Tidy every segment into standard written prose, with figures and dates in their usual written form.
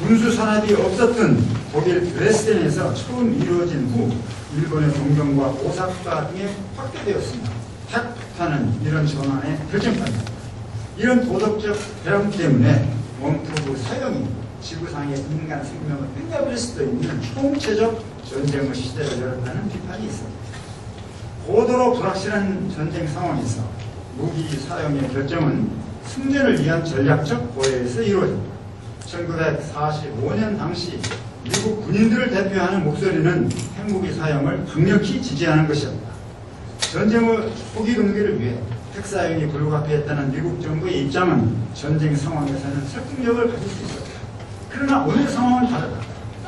군수 산업이 없었던 독일 드레스덴에서 처음 이루어진 후 일본의 동경과 오사카 등에 확대되었습니다. 핵폭탄은 이런 전환의 결정판입니다. 이런 도덕적 배경 때문에 원투부 사용이 지구상의 인간 생명을 끝내버릴 수도 있는 총체적 전쟁의 시대를 열었다는 비판이 있습니다. 고도로 불확실한 전쟁 상황에서 무기 사용의 결정은 승전을 위한 전략적 고려에서 이루어집니다. 1945년 당시 미국 군인들을 대표하는 목소리는 핵무기 사용을 강력히 지지하는 것이었다. 전쟁의 초기 동기를 위해 핵 사용이 불가피했다는 미국 정부의 입장은 전쟁 상황에서는 설득력을 가질 수 있었다. 그러나 오늘 상황은 다르다.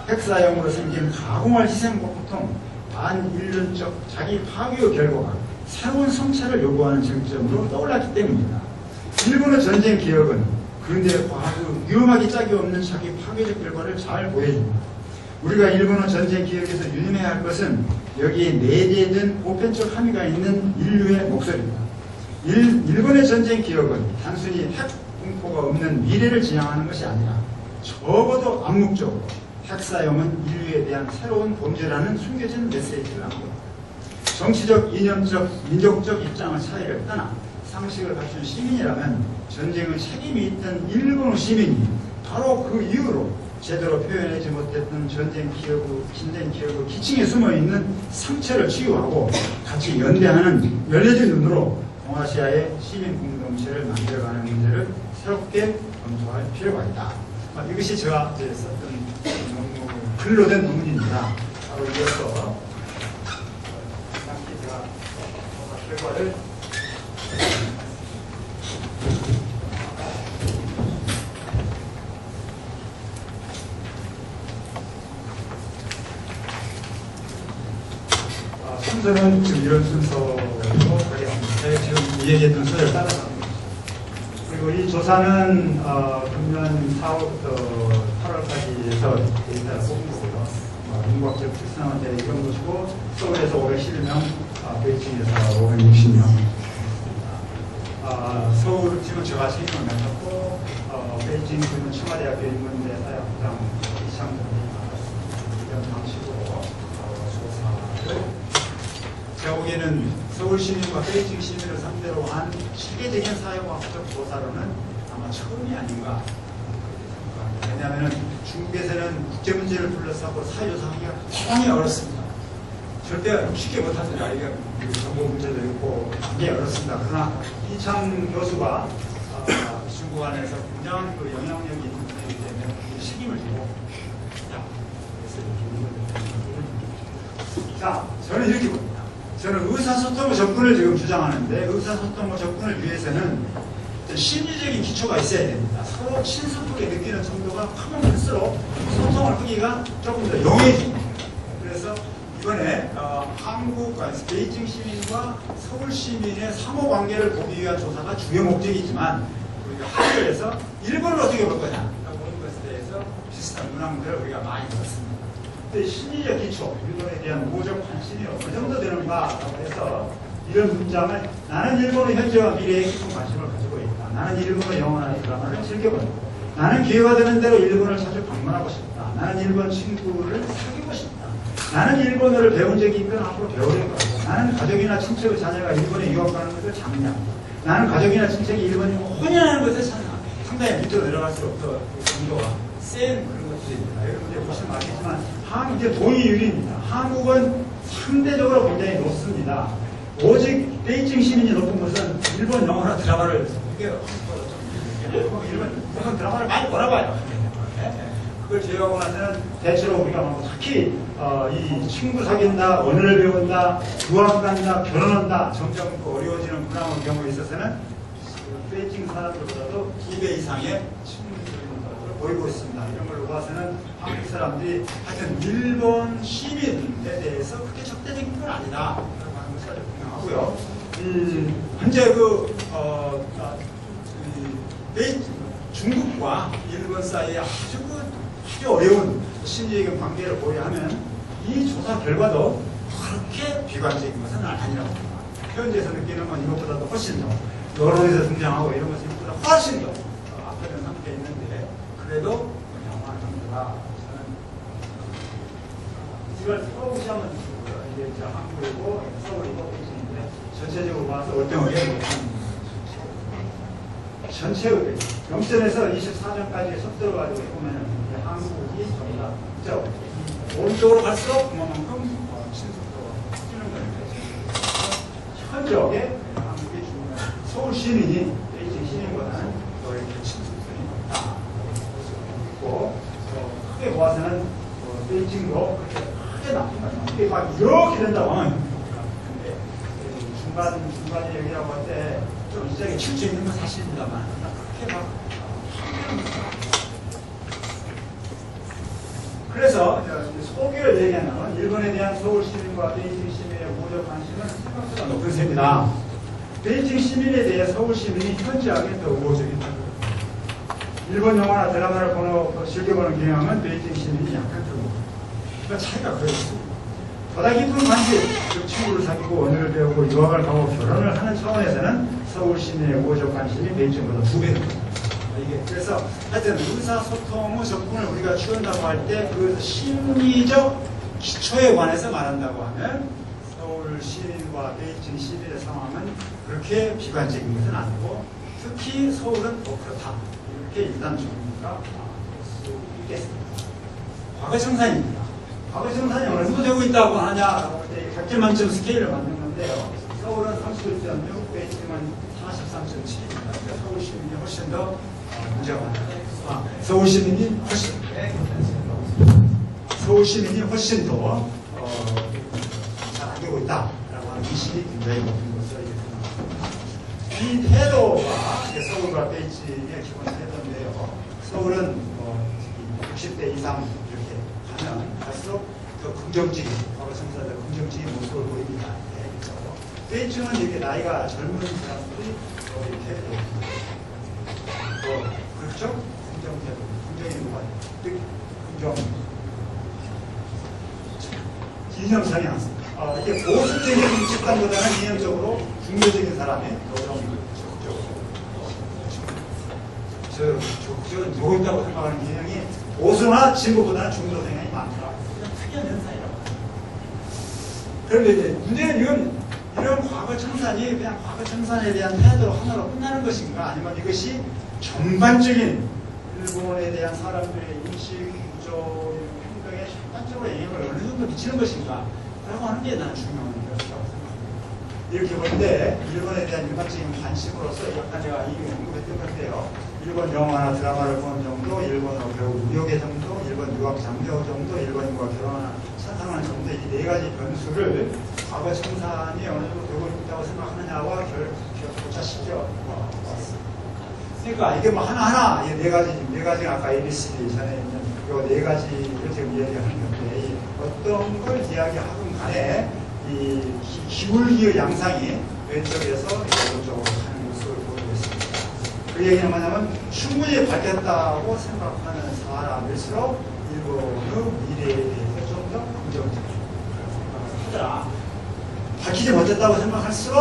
핵 사용으로 생긴 가공할 희생과 고통, 반인륜적 자기 파괴의 결과가 새로운 성찰을 요구하는 쟁점으로 떠올랐기 때문이다. 일본의 전쟁 기억은 근대 과학의 위험하기 짝이 없는 자기 파괴적 결과를 잘 보여줍니다. 우리가 일본의 전쟁 기억에서 유념해야 할 것은 여기에 내재된 보편적 함의가 있는 인류의 목소리입니다. 일본의 전쟁 기억은 단순히 핵 공포가 없는 미래를 지향하는 것이 아니라 적어도 암묵적으로 핵 사용은 인류에 대한 새로운 범죄라는 숨겨진 메시지를 합니다. 정치적, 이념적, 민족적 입장의 차이를 떠나 상식을 갖춘 시민이라면 전쟁의 책임이 있던 일본의 시민이 바로 그 이유로 제대로 표현하지 못했던 전쟁 기억의 기층에 숨어있는 상처를 치유하고 같이 연대하는 열려진 눈으로 동아시아의 시민 공동체를 만들어가는 문제를 새롭게 검토할 필요가 있다. 이것이 제가 이제 썼던 글로 된 논문입니다. 바로 이어서 제가 결과를 순서는 지금 이런 순서로 가겠습니다. 지금 이 얘기했던 순서를 따라서 그리고 이 조사는 금년 4월부터 8월까지 해서 데이터를 뽑은 거고요. 인과적 특성한테 이런 것이고 서울에서 511명, 베이징에서 560명. 서울 지금 제가 책임을 맡았고 베이징 그는 청와대학교 인문대 사회학부장 이창준이 이런 방식으로 조사를 제가 보기에는 서울 시민과 베이징 시민을 상대로 한 세계적인 사회과학적 조사로는 아마 처음이 아닌가. 왜냐하면 중국에서는 국제 문제를 둘러싸고 사회조사하기가 상당히 어렵습니다. 절대 쉽게 못합니다. 이게 정보 문제도 있고 굉장히 어렵습니다. 그러나 이창 교수가 중국 안에서 굉장한 그 영향력이 있는 분이기 때문에 책임을 지고 자, 저는 이렇게 봅니다. 저는 의사소통의 접근을 지금 주장하는데 의사소통의 접근을 위해서는 심리적인 기초가 있어야 됩니다. 서로 친숙하게 느끼는 정도가 크면 클수록 소통을 하기가 조금 더 용이해집니다. 그래서 이번에 한국, 베이징 시민과 서울 시민의 상호관계를 보기 위한 조사가 주요 목적이지만 우리가 한국에서 일본을 어떻게 볼 거냐 보는 것에 대해서 비슷한 문항들을 우리가 많이 들었습니다. 심리적 기초, 일본에 대한 우호적 관심이 어느 정도 되는가라고 해서 이런 문장을 나는 일본의 현재와 미래에 깊은 관심을 가지고 있다. 나는 일본의 영화나 드라마를 즐겨본다. 나는 기회가 되는 대로 일본을 자주 방문하고 싶다. 나는 일본 친구를 사귀고 싶다. 나는 일본어를 배운 적이 있건 앞으로 배우려고 하고 나는 가족이나 친척의 자녀가 일본에 유학 가는 것을 장려한다. 나는 가족이나 친척이 일본에 혼인하는 것을 찬양한다. 상당히 밑으로 내려갈수록 더 정도가 센 그런 것들입니다. 여러분들 보시면 알겠지만 이제 동의율입니다. 한국은 상대적으로 굉장히 높습니다. 오직 베이징 시민이 높은 것은 일본 영화나 드라마를 일본 드라마를 많이 보나봐요. 그걸 제외하고 나서는 대체로 우리가 뭐 특히 이 친구 사귄다, 언어를 배운다, 유학 간다, 결혼한다 점점 어려워지는 문화의 경우에 있어서는 베이징 사람들보다도 2배 이상의 친구적인 것들을 보이고 있습니다. 이런 걸로 봐서는 한국 사람들이 하여튼 일본 시민에 대해서 그렇게 적대적인 건 아니다. 하고요. 현재 중국과 일본 사이에 아주 어려운 심리적인 관계를 고려하면 이 조사 결과도 그렇게 비관적인 것은 아니라고 봅니다. 현지에서 느끼는 건 이것보다도 훨씬 더 여론에서 등장하고 이런 것은 이것보다 훨씬 더 악화된 상태에 있는데 그래도 영화 정도가 있습니다. 이걸 서울시하면 이게 한국이고 서울이고 베이징인데 전체적으로 봐서 월등하게 못합니다. 전체의 0점에서 24점까지의 속도를 가지고 보면은 한국이 전부 다 오른쪽으로 갈수록 그만큼 신속도가 뛰는 거예요. 현저하게 한국이 중요한 서울 시민이 베이징 시민보다는 더 이렇게 신속성이 높다. 있고 크게 보아서는 베이징도 그렇게 크게 나쁘다. 이게 막 이렇게 된다고. 근데 중간에 여기라고 할 때 좀 이쪽에 칠수 있는 건 사실입니다만 그렇게 막 그래서 소기를 얘기하면 일본에 대한 서울 시민과 베이징 시민의 우호적 관심은 생각보다 높은 셈이다. 베이징 시민에 대해 서울 시민이 현저하게 더 우호적이다. 일본 영화나 드라마를 즐겨보는 경향은 베이징 시민이 약간 더 그러니까 차이가 거의 있습니다. 보다 깊은 관심, 즉 친구를 사귀고 언어를 배우고 유학을 가고 결혼을 하는 차원에서는 서울 시민의 우호적 관심이 베이징보다 2배 됩니다. 이게 그래서 하여튼 의사소통의 접근을 우리가 취한다고 할 때 그 심리적 기초에 관해서 말한다고 하면 서울 시민과 베이징 시민의 상황은 그렇게 비관적인 것은 아니고 특히 서울은 더 그렇다. 이렇게 일단 정리가 될 수 있겠습니다. 과거 청산입니다. 과거 청산이 어느 정도 되고 있다고 하냐라고 할 때 100점 만점 스케일을 만든 건데요. 서울은 31.6, 베이징은 43.7입니다. 그러니까 서울 시민이 훨씬 더 문제가 많다. 서울 시민이 훨씬 더 잘 안 되고 있다라고 하는 인식이 굉장히 높은 것으로 생각합니다. 이 태도가 서울과 베이징의 기본 태도인데요. 서울은 60대 이상 이렇게 가면 갈수록 더 긍정적인, 과거 청사들 긍정적인 모습을 보입니다. 그렇죠? 베이징은 이렇게 나이가 젊은 사람들이 이렇게 그렇죠? 긍정 태도, 긍정이 뭐가 긍정 이념 성향. 이게 보수적인 집단보다는 이념적으로 중도적인 사람이 좀 적극적으로 누고 있다고 생각하는 경향이 보수나 진보보다는 중도 성향이 많더라. 그냥 특이한 현상이라고. 그런데 이제 문제는 이런 과거 청산이 그냥 과거 청산에 대한 태도 하나로 끝나는 것인가, 아니면 이것이 전반적인 일본에 대한 사람들의 인식, 구조, 행동에 전반적으로 영향을 어느 정도 미치는 것인가 라고 하는 게 나는 중요한 것이라고 생각합니다. 이렇게 볼 때 일본에 대한 일반적인 관심으로서 약간 제가 이미 언급했던 건데요. 일본 영화나 드라마를 보는 정도, 일본어로 배우고 무역의 정도, 일본 유학 장려 정도, 일본인과 결혼하는 사상하는 정도, 이 네 가지 변수를 과거 청산이 어느 정도 되고 있다고 생각하느냐와 교차시켜 왔습니다. 그러니까 이게 뭐 하나하나 네 가지 아까 ABCD 전에 있는 이 네 가지를 지금 이야기하는 건데 어떤 걸 이야기하든 간에 이 기울기의 양상이 왼쪽에서 오른쪽으로 가는 모습을 보이고 있습니다. 그 얘기는 뭐냐면 충분히 밝혔다고 생각하는 사람일수록 일본의 미래에 대해서 좀 더 긍정적으로 생각을 하더라. 밝히지 못했다고 생각할수록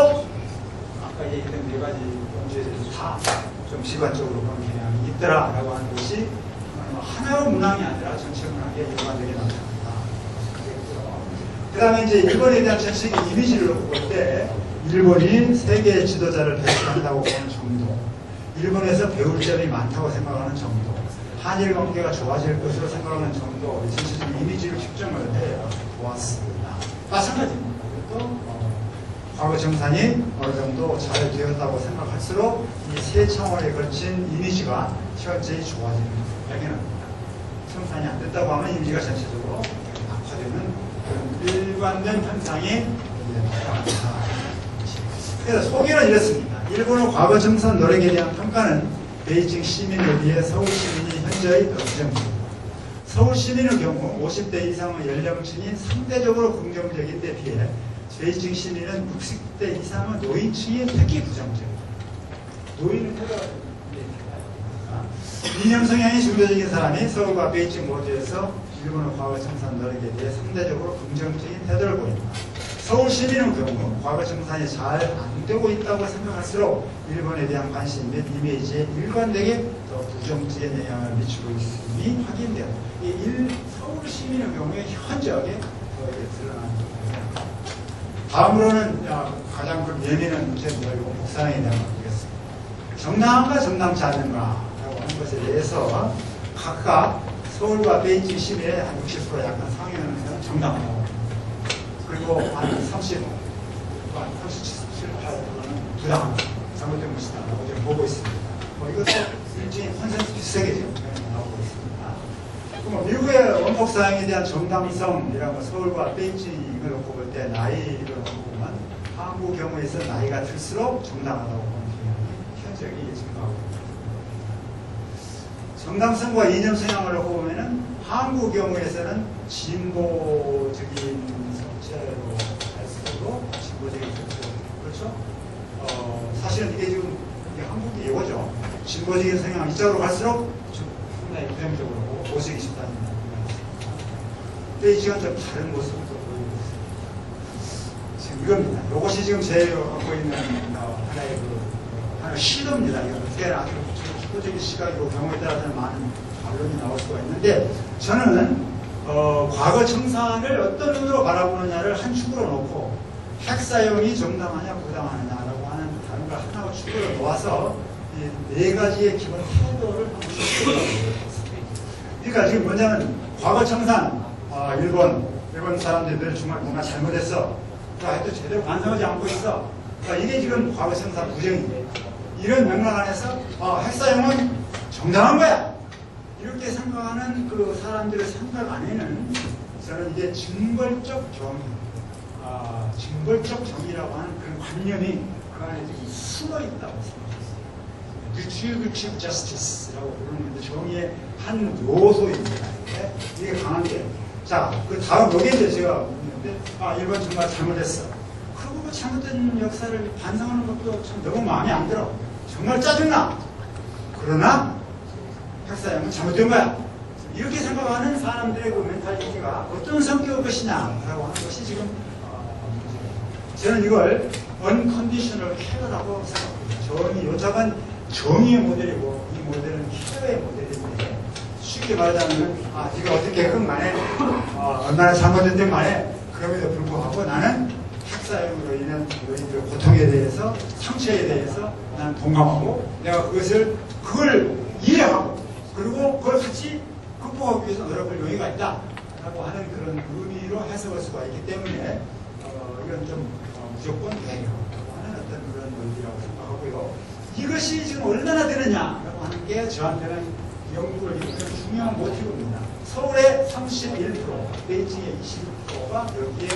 아까 얘기했던 네 가지 문제에 대해서 다 좀 시간적으로 그런 경향이 있더라라고 하는 것이 하나의 문항이 아니라 전체 문항에 일관되게 나타난다. 그 다음에 이제 일본에 대한 전체적인 이미지를 놓고 볼 때 일본이 세계 지도자를 배출한다고 보는 정도, 일본에서 배울 점이 많다고 생각하는 정도, 한일 관계가 좋아질 것으로 생각하는 정도, 전체적인 이미지를 측정을 해 보았습니다. 마찬가지입니다. 또 과거 청산이 어느 정도 잘 되었다고 생각할수록 이 세 차원에 걸친 이미지가 현저히 좋아지는 발견합니다. 청산이 안 됐다고 하면 이미지가 전체적으로 악화되는 그런 일관된 현상이 나타납니다. 그래서 소개는 이렇습니다. 일본의 과거 청산 노력에 대한 평가는 베이징 시민에 비해 서울 시민이 현저히 더 부정적입니다. 서울 시민의 경우 50대 이상의 연령층이 상대적으로 긍정적인 데 비해 베이징 시민은 60대 이상의 노인층이 특히 부정적입니다. 노인은 이념 성향이 중도적인 사람이 서울과 베이징 모두에서 일본의 과거 청산 노력에 대해 상대적으로 긍정적인 태도를 보입니다. 서울 시민의 경우 과거 정산이 잘 안 되고 있다고 생각할수록 일본에 대한 관심 및 이미지에 일관되게 더 부정적인 영향을 미치고 있음이 확인돼요. 서울 시민의 경우에 현저하게 더 드러나는 겁니다. 다음으로는 가장 예민한 문제입니다. 이거 복사에 대한 거겠습니다. 정당한가 정당치 않은가라고 하는 것에 대해서 각각 서울과 베이징 시민의 한 60% 약간 상회하는 것은 정당하다고 합니다. 그리고 한 37, 8%는 부당하다, 잘못된 것이다라고 지금 보고 있습니다. 이것도 일종의 컨센서스 비슷하게 지금 나오고 있습니다. 그럼 미국의 원폭 사항에 대한 정당성이라고 서울과 베이징을 놓고 볼 때 나이를 놓고 보면 한국 경우에서 나이가 들수록 정당하다고 보는 경향이 현저하게 증가하고 있습니다. 정당성과 이념 성향을 놓고 보면은 한국 경우에서는 진보적인 성체로 갈수록 진보적인 성체, 그렇죠? 사실은 이게 지금 한국이 이거죠. 진보적인 성향 이쪽으로 갈수록 좀 상당히 부정적으로 보수기 쉽다는 말입니다. 베이징은 좀 다른 모습을 보이고 있습니다. 지금 이겁니다. 이것이 지금 제가 갖고 있는 하나의 하나의 시도입니다. 이거 어떻게 아주 기초적인 시각이고 경우에 따라서는 많은 반론이 나올 수가 있는데, 저는 과거 청산을 어떤 눈으로 바라보느냐를 한 축으로 놓고 핵 사용이 정당하냐 부당하느냐라고 하는 다른 걸 하나로 축으로 놓아서 이 네 가지의 기본 태도를 한번 살펴보겠습니다. 그러니까 지금 뭐냐면 과거 청산, 일본 사람들이 정말 뭔가 잘못했어. 하여튼 제대로 반성하지 않고 있어. 이게 지금 과거 청산 부정이에요. 이런 맥락 안에서 핵 사용은 정당한 거야. 이렇게 생각하는 그 사람들의 생각 안에는 저는 이게 징벌적 정의, 징벌적 정의라고 하는 그런 관념이 그 안에 숨어 있다고 생각했어요. Retributive Justice라고 부르는 건데 정의의 한 요소입니다. 이게 강한 게. 자, 그 다음 여기에 이제 제가 묻는데, 일본 정말 잘못했어. 그리고 그 잘못된 역사를 반성하는 것도 참 너무 마음에 안 들어. 정말 짜증나. 그러나 핵사용은 잘못된 거야. 이렇게 생각하는 사람들의 그 멘탈리티가 어떤 성격일 것이냐라고 하는 것이 지금 저는 이걸 unconditional care라고 생각합니다. 정의, 요작은 정의의 모델이고 이 모델은 케어의 모델인데, 쉽게 말하자면 네가 어떻게 했건 간에 얼마나 잘못됐든 간에 그럼에도 불구하고 나는 핵사용으로 인한 너희들의 고통에 대해서, 상처에 대해서 나는 동감하고 내가 그걸 이해하고 그리고 그걸 같이 극복하기 위해서 노력할 용의가 있다 라고 하는 그런 의미로 해석할 수가 있기 때문에 이건 좀 무조건 배려라고 하는 어떤 그런 의미라고 생각하고요. 이것이 지금 얼마나 되느냐라고 하는 게 저한테는 연구를 이루는 중요한 모티브입니다. 서울의 31%, 베이징의 20%가 여기에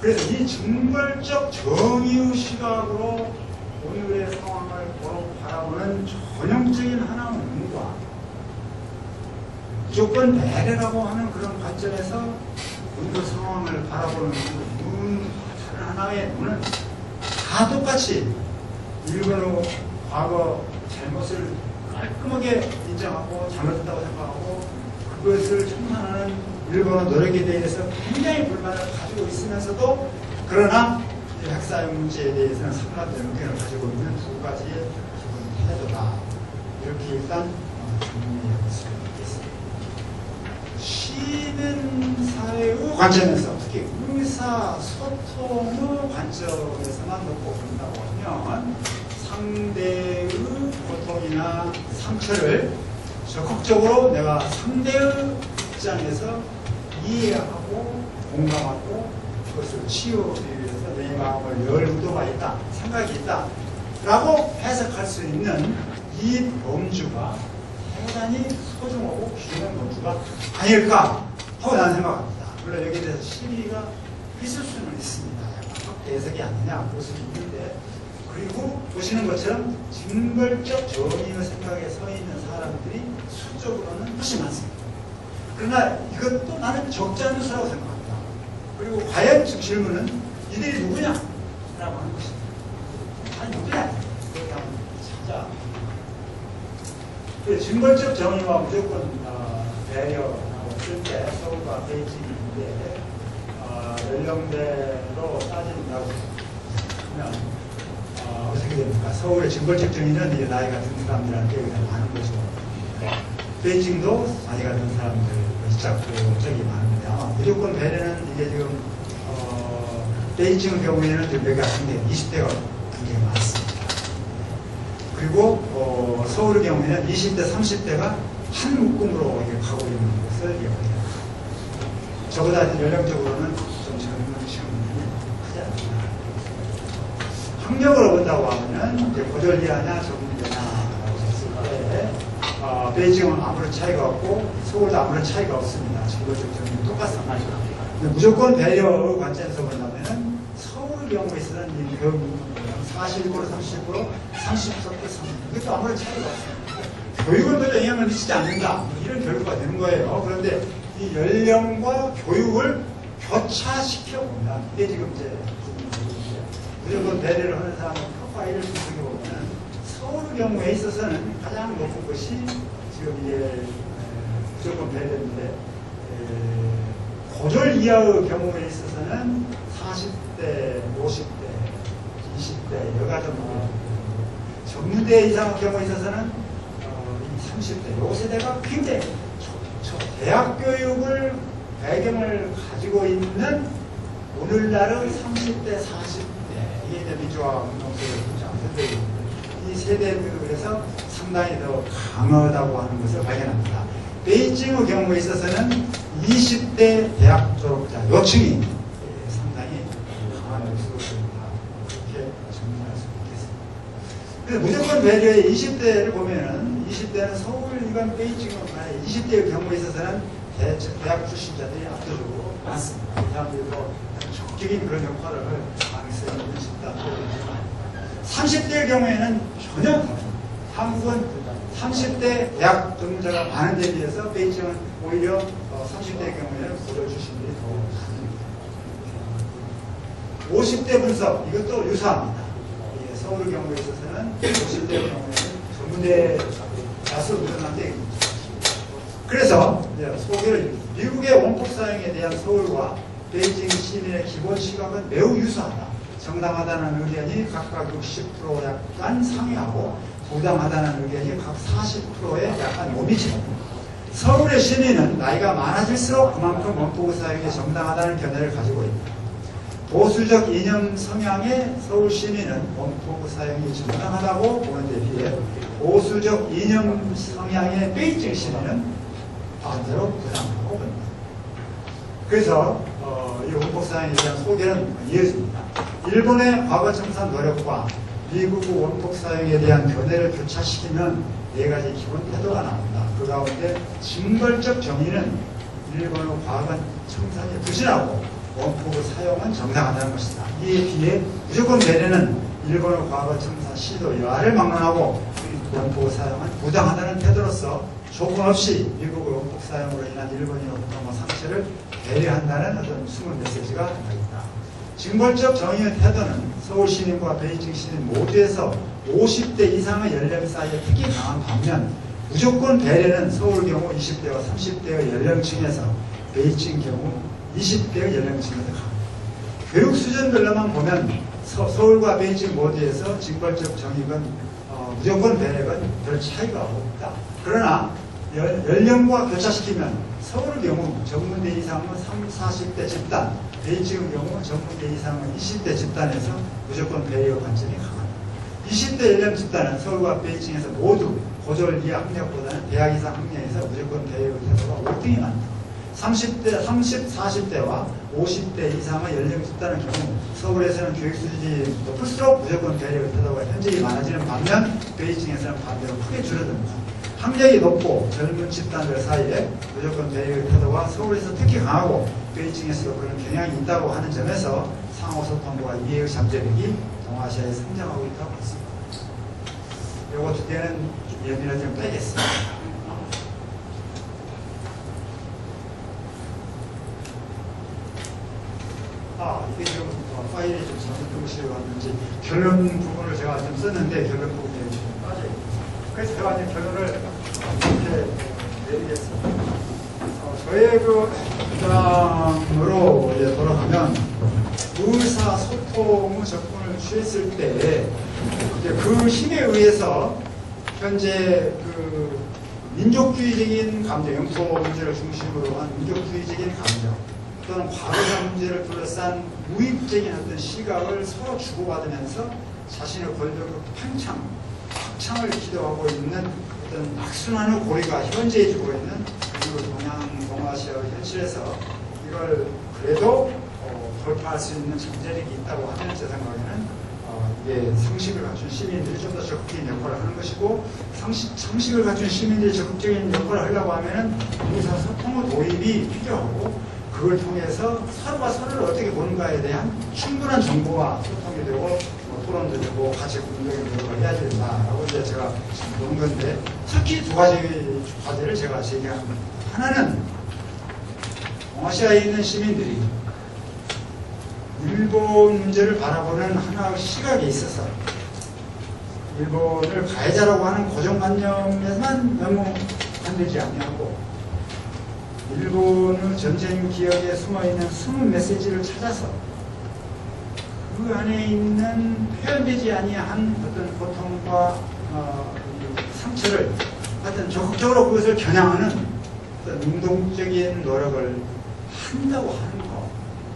그래서 이 징벌적 정의의 시각으로 오늘의 상황을 바라보는 전형적인 하나의 눈과 무조건 배려라고 하는 그런 관점에서 오늘 상황을 바라보는 눈, 다른 하나의 눈은 다 똑같이 일본의 과거 잘못을 깔끔하게 인정하고 잘못했다고 생각하고 그것을 청산하는 일본의 노력에 대해서 굉장히 불만을 가지고 있으면서도, 그러나 핵사용 문제에 대해서는 상반된 의견을 가지고 있는 두 가지의 기본 태도다. 이렇게 일단 정리할 수 있겠습니다. 시민사회의 관점에서, 특히 의사소통의 관점에서만 놓고 본다고 하면 상대의 고통이나 상처를 적극적으로 내가 상대의 입장에서 이해하고 공감하고 그것을 치유하기 위해서 내 마음을 열 의도가 있다, 생각이 있다 라고 해석할 수 있는 이 범주가 대단히 소중하고 중요한 범주가 아닐까 하고 나는 생각합니다. 물론 여기에 대해서 시비가 있을 수는 있습니다. 확대 해석이 아니냐 그럴 수도 있는데, 그리고 보시는 것처럼 징벌적 정의의 생각에 서 있는 사람들이 수적으로는 훨씬 많습니다. 그러나 이것도 나는 적지 않은 수라고 생각합니다. 그리고 과연 지금 질문은 이들이 누구냐? 라고 하는 것입니다. 아니 누구냐? 그렇게 한번 찾아. 징벌적 정의와 무조건 배려라고 있을 때 서울과 베이징인데 연령대로 따진다고 하면 어떻게 됩니까? 서울의 징벌적 정의는 이제 나이가 든 사람들한테 많은 것이고 베이징도 나이가 든 사람들 적이 많은데 아마 무조건 배려는 이게 지금 베이징의 경우에는 몇가 굉장히 20대가 굉장히 많습니다. 그리고 서울의 경우에는 20대, 30대가 한 묶음으로 이렇게 가고 있는 것을 이야기합니다. 저보다 연령적으로는 좀 젊은 친구들이 크지 않습니다. 학력을 본다고 하면은 이제 고졸이하냐 전문대냐라고 했을 때 베이징은 아무런 차이가 없고 서울도 아무런 차이가 없습니다. 진로적 정의는 똑같습니다. 무조건 배려의 관점에서 본다면은 서울 경우에 있어서는 이 41%, 30%, 30%, 이것도 아무런 차이가 없습니다. 교육은 별로 영향을 미치지 않는다. 이런 결과가 되는 거예요. 그런데 이 연령과 교육을 교차시켜 봅니다. 이게 지금 이제 무조건 배려를 하는 사람의 프로파일을 분석해 보면 서울 경우에 있어서는 가장 높은 것이 지금 이제 무조건 배려인데 고졸 이하의 경우에 있어서는 40대, 50대, 20대 여가 정도 전문대 이상의 경우에 있어서는 30대 요 세대가 굉장히 대학 교육을 배경을 가지고 있는 오늘날의 30대, 40대 이게 이제 민주화 운동세를 분장한 이 세대들을 그래서 상당히 더 강하다고 하는 것을 발견합니다. 베이징의 경우에 있어서는 20대 대학 졸업자 요층이 상당히 강한 모습을 보인다. 그렇게 정리할 수 있겠습니다. 그래서 무조건 배려의 20대를 보면은 20대는 서울 일반 베이징은 20대의 경우에 있어서는 대학 출신자들이 압도적으로 많습니다. 이 사람들도 적극적인 그런 역할을 많이 쓰는 것입니다. 30대의 경우에는 전혀 다릅니다. 한국은 30대 대학 전문자가 많은 데에 비해서 베이징은 오히려 30대의 경우에는 고졸 출신들이 더 많습니다. 50대 분석 이것도 유사합니다. 서울의 경우에 있어서는 50대의 경우에는 전문대 가서 우선한데 그래서 소개를 미국의 원폭 사용에 대한 서울과 베이징 시민의 기본 시각은 매우 유사하다. 정당하다는 의견이 각각 60% 약간 상회하고 부당하다는 의견이 각 40%에 약간 못 미치다. 서울의 시민은 나이가 많아질수록 그만큼 원폭 사용이 정당하다는 견해를 가지고 있다. 보수적 이념 성향의 서울 시민은 원폭 사용이 정당하다고 보는 데 비해 보수적 이념 성향의 베이징 시민은 반대로 부당하다고 봅니다. 그래서 이 원폭 사용에 대한 소개는 이어집니다. 일본의 과거 청산 노력과 미국의 원폭 사용에 대한 견해를 교차시키면 네 가지 기본 태도가 나옵니다. 그 가운데 징벌적 정의는 일본의 과거 청산이 부진하고 원폭의 사용은 정당하다는 것이다. 이에 비해 무조건 배려는 일본의 과거 청산 시도 여하를 막론하고 원폭의 사용은 부당하다는 태도로서 조건 없이 미국의 원폭 사용으로 인한 일본인의 고통과 상처를 배려한다는 어떤 숨은 메시지가 담겨있다. 징벌적 정의의 태도는 서울 시민과 베이징 시민 모두에서 50대 이상의 연령 사이에 특히 강한 반면 무조건 배려는 서울 경우 20대와 30대의 연령층에서 베이징 경우 20대의 연령층에서 강합니다. 교육 수준별로만 보면 서울과 베이징 모두에서 징벌적 정의는 무조건 배려는 별 차이가 없다. 그러나 연령과 교차시키면 서울의 경우 전문대 이상은 30, 40대 집단, 베이징의 경우 전문대 이상은 20대 집단에서 무조건 배려 관점이 강합니다. 20대 연령 집단은 서울과 베이징에서 모두 고졸 이하 학력보다는 대학 이상 학력에서 무조건 배려 태도가 5등이 많다. 30대, 40대와 50대 이상의 연령 집단의 경우 서울에서는 교육 수준이 높을수록 무조건 배려 태도가 현저히 많아지는 반면 베이징에서는 반대로 크게 줄어듭니다. 학력이 높고 젊은 집단들 사이에 무조건 배려 태도가 서울에서 특히 강하고 베이징에서도 그런 경향이 있다고 하는 점에서 상호소통과 이해의 잠재력이 동아시아에 성장하고 있다고 했습니다. 요거 두 개는 예민을 좀 빼겠습니다. 이게 좀 파일이 좀 잘못 들어왔는지 결론 부분을 제가 좀 썼는데 결론 부분이 좀 빠져있고 그래서 제가 이제 결론을 이렇게 내리겠습니다. 저의 그 주장으로 이제 돌아가면 의사소통의 접근을 취했을 때 이제 그 힘에 의해서 현재 그 민족주의적인 감정, 영토 문제를 중심으로 한 민족주의적인 감정 또는 과거사 문제를 둘러싼 무익적인 어떤 시각을 서로 주고받으면서 자신의 권력을 확장을 기도하고 있는 어떤 악순환의 고리가 현재해지고 있는 그리고 동양동아시아의 현실에서 이걸 그래도 돌파할 수 있는 잠재력이 있다고 하면 제 생각에는 이게 상식을 갖춘 시민들이 좀 더 적극적인 역할을 하는 것이고 상식을 갖춘 시민들이 적극적인 역할을 하려고 하면은 의사소통의 도입이 필요하고 그걸 통해서 서로가 서로를 어떻게 보는가에 대한 충분한 정보와 소통이 되고 토론도 되고 같이 공동의 노력을 해야 된다라고 이제 제가 보는 건데 특히 두 가지 과제를 제가 제기합니다. 하나는 동아시아에 있는 시민들이 일본 문제를 바라보는 하나의 시각에 있어서 일본을 가해자라고 하는 고정관념에만 너무 건들지 아니하고 일본의 전쟁 기억에 숨어있는 숨은 메시지를 찾아서 그 안에 있는 표현되지 아니한 어떤 고통과 상처를 하여튼 적극적으로 그것을 겨냥하는 어떤 운동적인 노력을 한다고 하는 것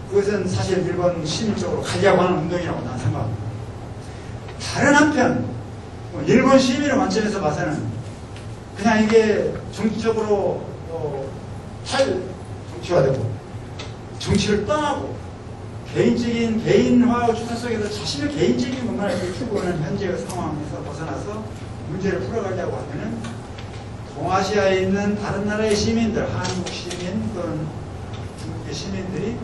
그것은 사실 일본 시민적으로 가려고 하는 운동이라고 나는 생각합니다. 다른 한편 일본 시민의 관점에서 봐서는 그냥 이게 정치적으로 정치화되고 정치를 떠나고 개인적인 개인화의 추천 속에서 자신의 개인적인 문화를 추구하는 현재의 상황에서 벗어나서 문제를 풀어가려고 하면은 동아시아에 있는 다른 나라의 시민들, 한국 시민 또는 중국의 시민들이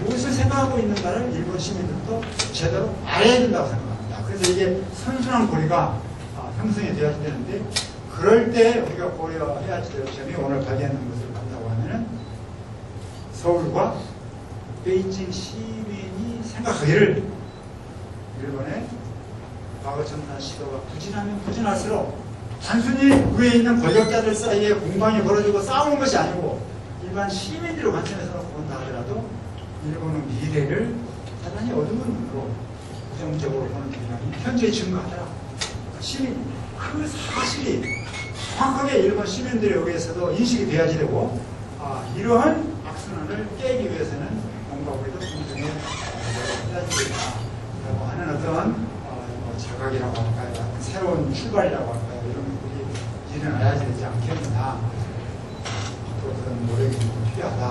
무엇을 생각하고 있는가를 일본 시민들도 제대로 알아야 된다고 생각합니다. 그래서 이게 선순환 고리가 형성이 되어야 되는데 그럴 때 우리가 고려해야 될 점이 오늘 발견하는 것을 본다고 하면은 서울과 베이징 시민이 생각하기를 일본의 과거 첨단 시도가 부진하면 부진할수록 단순히 위에 있는 권력자들 사이에 공방이 벌어지고 싸우는 것이 아니고 일반 시민들의 관점에서 본다 하더라도 일본의 미래를 대단히 어두운 눈으로 부정적으로 보는 경향이 현재 증가하더라. 시민 그 사실이 정확하게 일본 시민들에 의해서도 인식이 되어야지 되고 이러한 악순환을 깨기 위해서는 뭔가 우리도 공정에 해야지 된다라고 하는 어떤 자각이라고 할까요? 새로운 출발이라고 할까요? 이런 것들이 일어나야지 되지 않겠느냐. 앞으로 그런 노력이 좀 필요하다.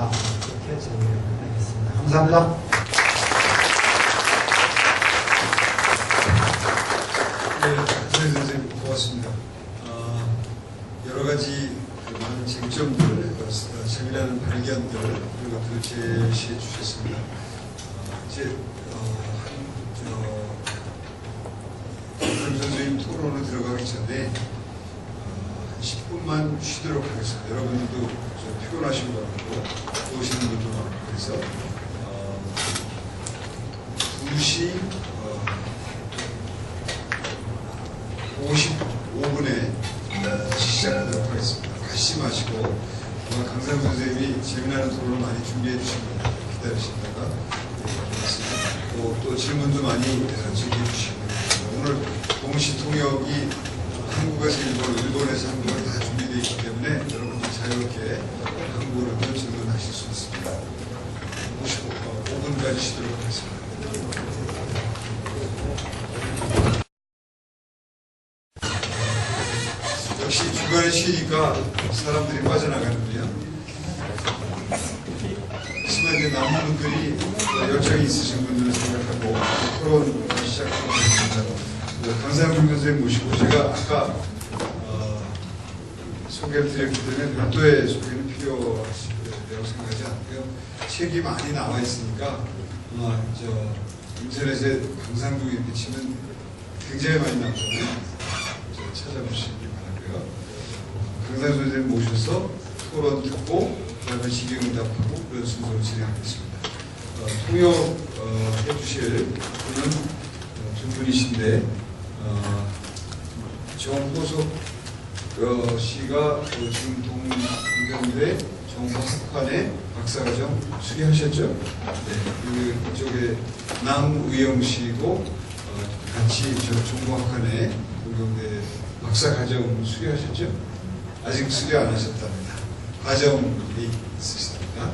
이렇게 제기를 끝내겠습니다. 감사합니다. 네, 선생님 고맙습니다. 여러 가지 많은 쟁점들, 재미나는 발견들 이런 것들을 제시해 주셨습니다. 이제 선생님 토론을 들어가기 전에 10분만 쉬도록 하겠습니다. 여러분들도 좀 피곤하신 것 같고 오시는 분도 많고 그래서 2시 55분에 시작하도록 하겠습니다. 가시지 마시고 강상 선생님이 재미나는 토론을 많이 준비해 주십니다. 기다리시다가 또 질문도 많이 제기해 주시고 오늘 동시통역이 한국에서 일본, 일본에서 한국에 다 준비되어 있기 때문에 여러분들 자유롭게 한국어로도 질문하실 수 있습니다. 55분까지 쉬도록 하겠습니다. 역시 중간에 쉬니까 사람들이 빠져나가는데요. 하지만 이제 남은 분들이 열정이 있으신 분들을 생각하고 토론 시작하겠습니다. 강상중 선생님 모시고 제가 아까 소개를 드렸기 때문에 별도의 소개는 필요하다고 생각하지 않고요. 책이 많이 나와 있으니까 인터넷에 강상중 이렇게 치면 굉장히 많이 나오잖아요. 찾아보시기 바라고요. 강상중 선생님 모셔서 토론 듣고 그다음에 질의응답하고 그런 순서로 진행하겠습니다. 통역 해주실 분은 두 분이신데 정호석 씨가 지금 동경대 정보학관의 박사과정 수료하셨죠? 네, 그쪽에 남의영 씨고 같이 저 정보학관의 동경대 박사과정 수료하셨죠? 아직 수료 안 하셨답니다. 과정이 있으시답니다.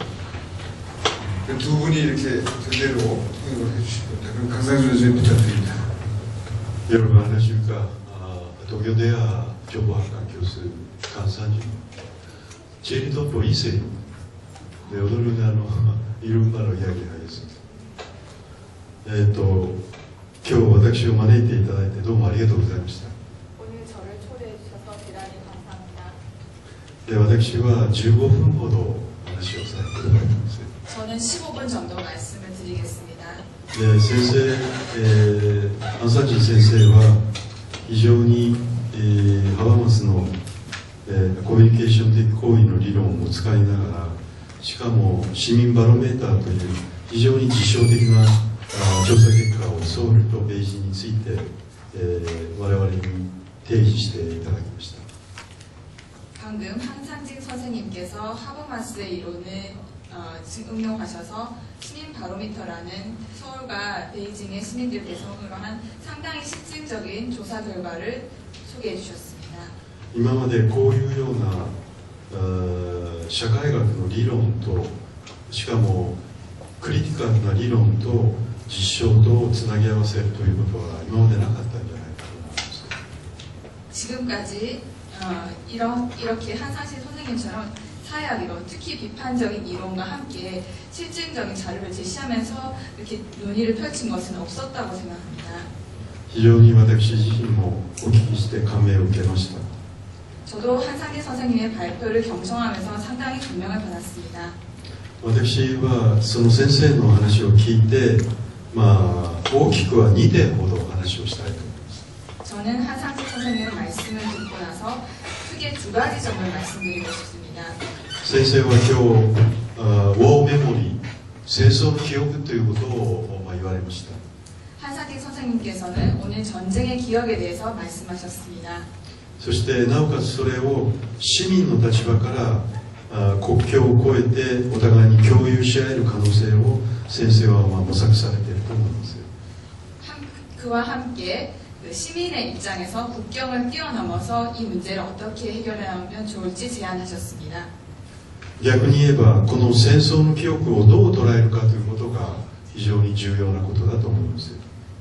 그 두 분이 이렇게 그대로 통역을 해주실 겁니다. 그럼 강상준 선생님 부탁드립니다. 여러분 안녕하십니까. 동교대학 정보학과 교수 강산준. 제리도 또 이세입니다. 네, 오늘은 이른바로 이야기하겠습니다. 또今日私を招いていただいてどうもありがとうございました。 오늘 저를 초대해 주셔서 대단히 감사합니다. で、私は15分ほど話をさせていただきます。 저는 15분 정도 말씀을 드리겠습니다. で、先生、安山人先生は非常に、ハバマスの、コミュニケーション的行為の理論を使いながら、しかも市民バロメーターという非常に実証的な調査結果をソウルとベイジンについて、我々に提示していただきました。 방금 한상진 선생님께서 하버마스의 이론을 응용하셔서 시민 바로미터라는 서울과 베이징의 시민들 대상으로 한 상당히 실질적인 조사 결과를 소개해 주셨습니다. 今までこういうような社会学の理論としかもクリティカルな理論と実証とつなぎ合わせるということは今までなかったんじゃないかと思います。 지금까지 이렇게 한상진 선생님처럼 사회학 이론, 특히 비판적인 이론과 함께 실증적인 자료를 제시하면서 이렇게 논의를 펼친 것은 없었다고 생각합니다. 非常に私自身もお聞きして感銘を受けました。 저도 한상진 선생님의 발표를 경청하면서 상당히 감명을 받았습니다. 私はその先生の話を聞いて、大きくは2点ほど話をしたいと思います。 저는 한상진 선생님의 말씀을 듣고 나서 크게 두 가지 점을 말씀드리고 싶습니다. 先生は今日、ウォーメモリー、戦争の記憶ということを言われました。 한상진 선생님께서는 오늘 전쟁의 기억에 대해서 말씀하셨습니다. そしてなおかつそれを市民の立場から国境を越えてお互いに共有し合える可能性を先生は模索されていると思います。 그와 함께 시민의 입장에서 국경을 뛰어넘어서 이 문제를 어떻게 해결하면 좋을지 제안하셨습니다. 逆に言えばこの戦争の記憶をどう捉えるかということが非常に重要なことだと思います。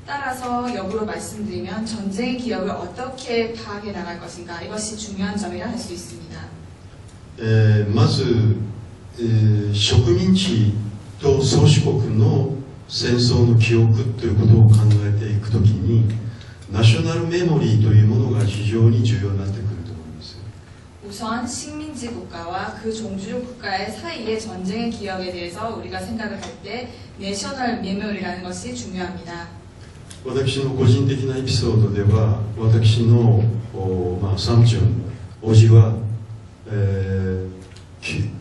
따라서 역으로 말씀드리면 전쟁의 기억을 어떻게 파악해 나갈 것인가 이것이 중요한 점이라 할 수 있습니다. まず、植民地と宗主国の戦争の記憶ということを考えていくときにナショナルメモリーというものが非常に重要になってくると思います。 우선 식민지 국가와 그 종주국 국가의 사이의 전쟁의 기억에 대해서 우리가 생각을 할 때 내셔널 메모리라는 것이 중요합니다. 私の個人的なエピソードでは私のサムチュン叔父は、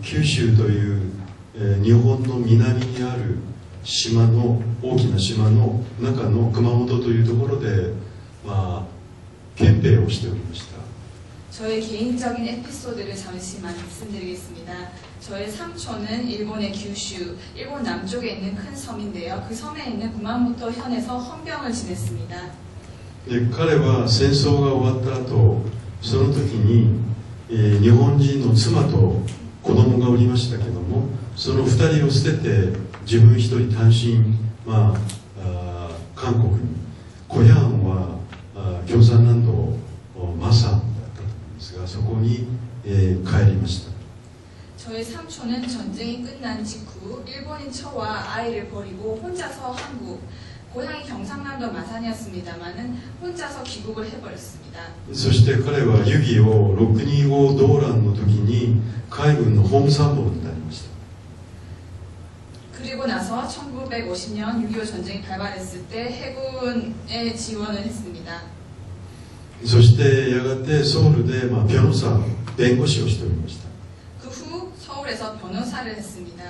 九州という、日本の南にある島の大きな島の中の熊本というところで、憲兵をしておりました。 저의 개인적인 에피소드를 잠시 말씀드리겠습니다. 저의 삼촌은 일본의 규슈, 일본 남쪽에 있는 큰 섬인데요. 그 섬에 있는 구마모토 현에서 헌병을 지냈습니다. で彼は戦争が終わった後その時に、日本人の妻と子供がおりましたけどもその2人を捨てて自分一人単身、韓国にコヤンは共産南道マサンだったと思うんですがそこに、帰りました。 저의 삼촌은 전쟁이 끝난 직후 일본인 처와 아이를 버리고 혼자서 한국, 고향이 경상남도 마산이었습니다마는 혼자서 귀국을 해버렸습니다. そして彼はユギを625動乱の時に海軍の本参謀になりました。 그리고 나서 1950년 6.25 전쟁이 발발했을 때 해군에 지원을 했습니다. そしてやがてソウルで、변호사弁護士をしておりました。 그 후 서울에서 변호사를 했습니다.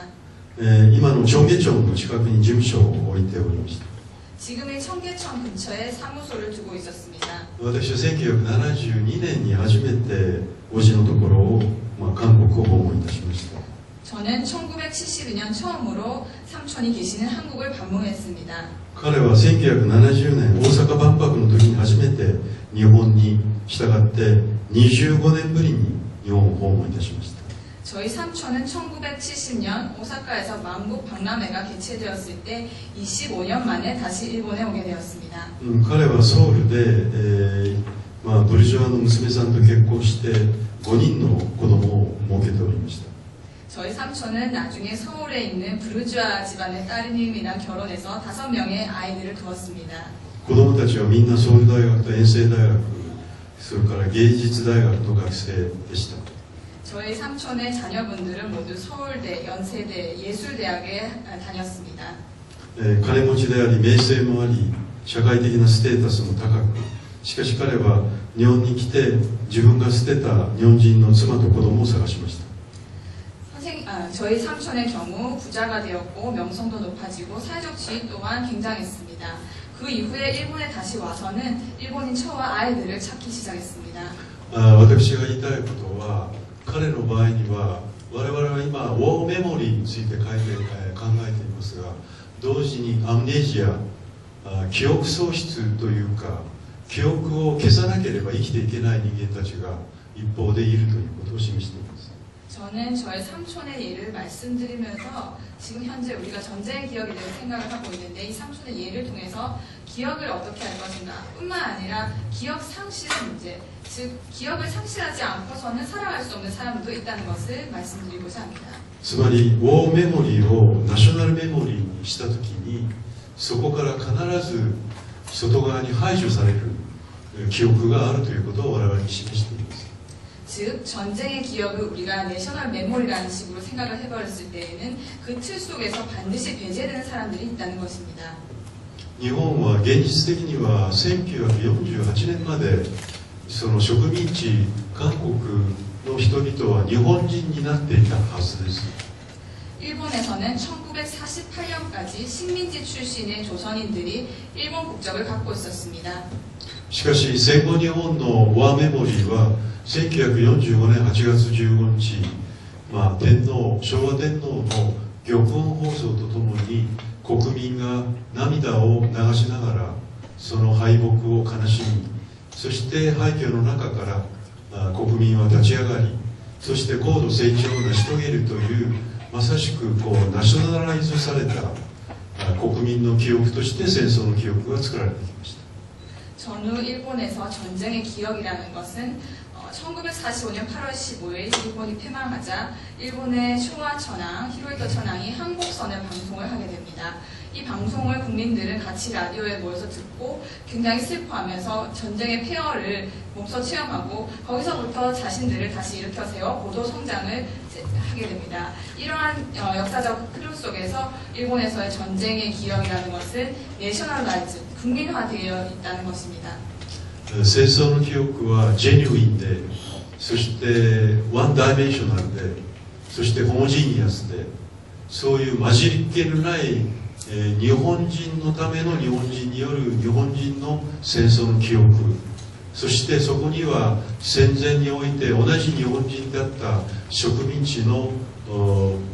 今のチョンゲチョンの近くに事務所を置いておりました。 지금의 청계천 근처에 사무소를 두고 있었습니다. 私は1972年に初めて叔父のところを、韓国を訪問いたしました。 저는 1972년 처음으로 삼촌이 계시는 한국을 방문했습니다. 彼は1970年大阪万博の時に初めて日本に従って25年ぶりに日本を訪問いたしました。 저희 삼촌은 1970년 오사카에서 만국 박람회가 개최되었을 때 25년 만에 다시 일본에 오게 되었습니다. 彼はソウルで、ブルジョワの娘さんと結婚して5人の子供を設けておりました。 저희 삼촌은 나중에 서울에 있는 부르주아 집안의 따님이랑 결혼해서 5명의 아이들을 두었습니다. 子供たちはみんなソウル大学と延世大学、それから芸術大学の学生でした。 저희 삼촌의 자녀분들은 모두 서울대, 연세대, 예술대학에 다녔습니다. 金持ちであり名声もあり社会的なステータスも高く、しかし彼は日本に来て自分が捨てた日本人の妻と子供を探しました。 저희 삼촌의 경우 부자가 되었고 명성도 높아지고 사회적 지위 또한 굉장했습니다. 그 이후에 일본에 다시 와서는 일본인 처와 아이들을 찾기 시작했습니다. 私が言いたいことは、彼の場合には我々は今ウォーメモリーについて考えていますが、同時にアムネジア、記憶喪失というか記憶を消さなければ生きていけない人間たちが一方でいるということを示しています。 저는 저의 삼촌의 예를 말씀드리면서 지금 현재 우리가 전쟁의 기억에 대해 생각을 하고 있는데 이 삼촌의 예를 통해서 기억을 어떻게 할 것인가 뿐만 아니라 기억 상실의 문제, 즉 기억을 상실하지 않고서는 살아갈 수 없는 사람도 있다는 것을 말씀드리고자 합니다. つまりウォーメモリーをナショナルメモリーにしたときにそこから必ず外側に排除される記憶があるということを我々に示しています。 즉 전쟁의 기억을 우리가 내셔널 메모리라는 식으로 생각을 해버렸을 때에는 그 틀 속에서 반드시 배제되는 사람들이 있다는 것입니다. 日本は現実的には1948年までその植民地韓国の人々は日本人になっていたはずです。 일본에서는 1948년까지 식민지 출신의 조선인들이 일본 국적을 갖고 있었습니다. しかし戦後日本のワーメモリーは1945年8月15日、昭和天皇の玉音放送とともに国民が涙を流しながらその敗北を悲しみ、そして廃墟の中から国民は立ち上がり、そして高度成長を成し遂げるというまさしくナショナライズされた国民の記憶として戦争の記憶が作られてきました。 전후 일본에서 전쟁의 기억이라는 것은 1945년 8월 15일 일본이 패망하자 일본의 쇼와 천황, 히로히토 천황이 한국선을 방송을 하게 됩니다. 이 방송을 국민들은 같이 라디오에 모여서 듣고 굉장히 슬퍼하면서 전쟁의 폐허를 몸소 체험하고 거기서부터 자신들을 다시 일으켜 세워 고도 성장을 하게 됩니다. 이러한 역사적 흐름 속에서 일본에서의 전쟁의 기억이라는 것은 내셔널라이즈, 국민화되어 있다는 것입니다. 戦争の記憶はジェニュインで、そしてワンダイメンショナルで、そしてホモジニアスで、そういう混じりっ気のない、日本人のための日本人による日本人の戦争の記憶、そしてそこには戦前において同じ日本人だった植民地の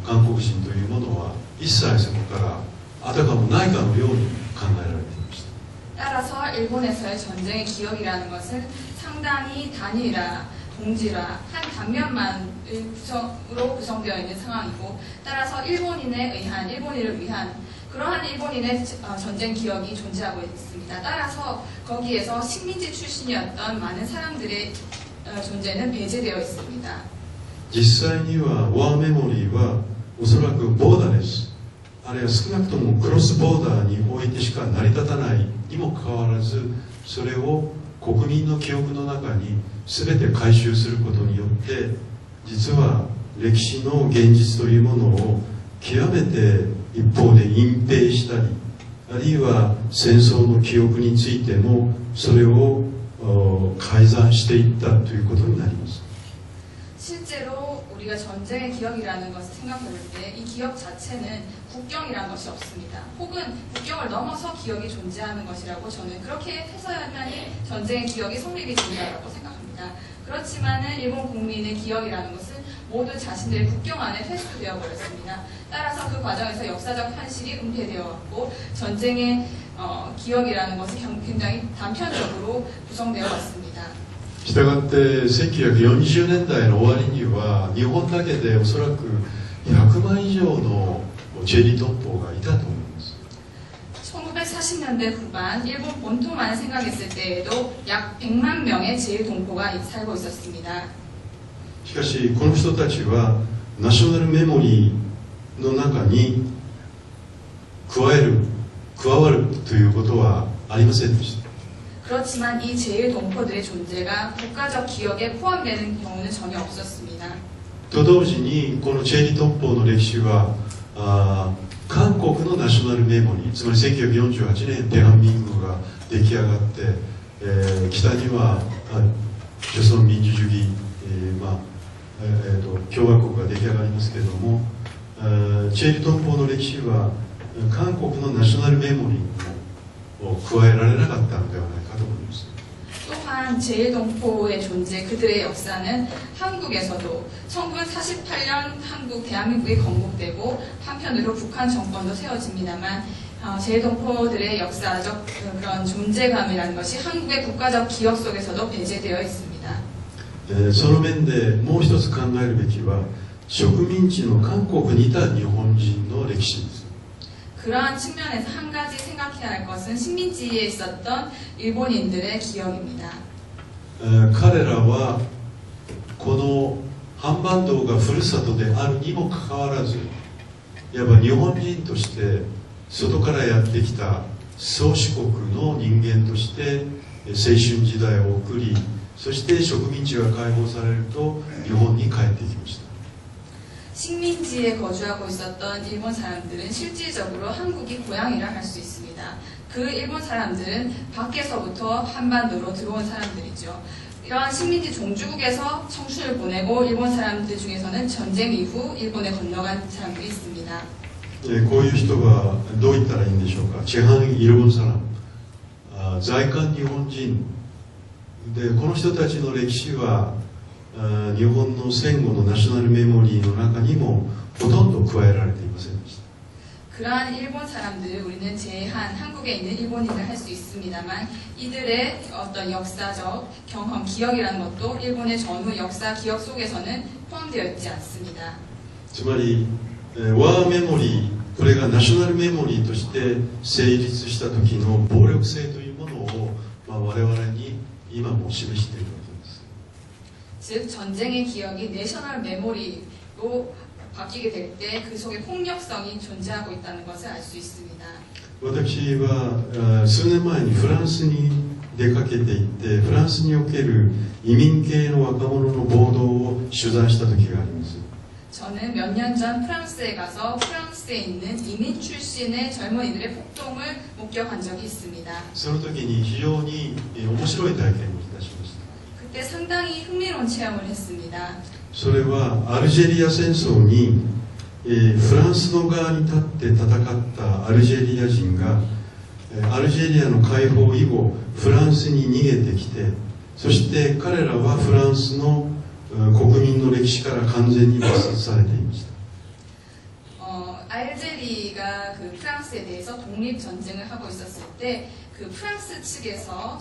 韓国人というものは一切そこからあたかもないかのように考えられていました。 따라서 일본에서의 전쟁의 기억이라는 것은 상당히 단일화, 동질화, 한 단면만으로 구성되어 있는 상황이고 따라서 일본인을 위한 그러한 일본인의 전쟁 기억이 존재하고 있습니다. 따라서 거기에서 식민지 출신이었던 많은 사람들의 존재는 배제되어 있습니다. 実際にはワーメモリーはおそらくボーダーレス、あるいは少なくともクロスボーダーにおいてしか成り立たないにもかかわらず、それを国民の記憶の中に全て回収することによって実は歴史の現実というものを極めて一方で隠蔽したり、あるいは戦争の記憶についてもそれを改ざんしていったということになります。 실제로 우리가 전쟁의 기억이라는 것을 생각해 볼 때 이 기억 자체는 국경이라는 것이 없습니다. 혹은 국경을 넘어서 기억이 존재하는 것이라고 저는 그렇게 해서야만이 전쟁의 기억이 성립이 된다고 생각합니다. 그렇지만은 일본 국민의 기억이라는 것은 모두 자신들의 국경 안에 회수되어 버렸습니다. 따라서 그 과정에서 역사적 현실이 은폐되어 왔고 전쟁의 기억이라는 것은 굉장히 단편적으로 구성되어 왔습니다. したがって1940年代の終わりには日本だけでおそらく100万以上のチェリートンポがいたと思います。 1940년대 후반 일본 본토만 생각했을 때에도 약 100만 명의 제1동포가 살고 있었습니다. しかしこの人たちはナショナルメモリーの中に加わるということはありませんでした。 그렇지만 이 제1동포들의 존재가 국가적 기억에 포함되는 경우는 전혀 없었습니다. と同時にこのチェリートンポの歴史は韓国のナショナルメモリー、つまり1948年テハンミングが出来上がって、北には朝鮮民主主義、共和国が出来上がりますけれども、チェリートンポの歴史は韓国のナショナルメモリーにも加えられなかったのではないかと思います。 또한 제1동포의 존재, 그들의 역사는 한국에서도 1948년 대한민국이 건국되고 한편으로 북한 정권도 세워집니다만 제1동포들의 역사적 그런 존재감이라는 것이 한국의 국가적 기억 속에서도 배제되어 있습니다. その面でもう一つ考えるべきは植民地の韓国にいた日本人の歴史です。 그러한 측면에서 한 가지 생각해야 할 것은 식민지에 있었던 일본인들의 기억입니다. 彼らはこのハンバンドがふるさとであるにもかかわらず、いわば日本人として外からやってきた宗主国の人間として青春時代を送り、そして植民地が解放されると日本に帰ってきました。 식민지에 거주하고 있었던 일본 사람들은 실질적으로 한국이 고향이라 할 수 있습니다. 그 일본 사람들은 밖에서부터 한반도로 들어온 사람들이죠. 이러한 식민지 종주국에서 청춘을 보내고 일본 사람들 중에서는 전쟁 이후 일본에 건너간 사람들이 있습니다. こういう人がどう言ったらいいんでしょうか。チェハン・イルボンサラム、在韓日本人で、この人たちの歴史は日本の戦後のナショナルメモリーの中にもほとんど加えられていませんでした。 그러한 일본 사람들, 우리는 제한 한국에 있는 일본인을 할 수 있습니다만 이들의 어떤 역사적 경험, 기억이라는 것도 일본의 전후 역사 기억 속에서는 포함되어 있지 않습니다. つまりワーメモリー、これがナショナルメモリーとして成立した時の暴力性というものを、我々に今も示しているわけです。 즉 전쟁의 기억이 내셔널 메모리로 바뀌게 될 때 그 속에 폭력성이 존재하고 있다는 것을 알 수 있습니다. 私は数年前にフランスに出かけていってフランスにおける移民系の若者の暴動を取材した時があります。 저는 몇 년 전 프랑스에 가서 프랑스에 있는 이민 출신의 젊은이들의 폭동을 목격한 적이 있습니다. その時に非常に面白い体験をいたしました。 그때 상당히 흥미로운 체험을 했습니다. それはアルジェリア戦争に、フランスの側に立って戦ったアルジェリア人が、アルジェリアの解放以後フランスに逃げてきて、そして彼らはフランスの国民の歴史から完全に抹殺されていました。 알제리가 그 프랑스에 대해서 독립 전쟁을 하고 있었을 때 그 프랑스 측에서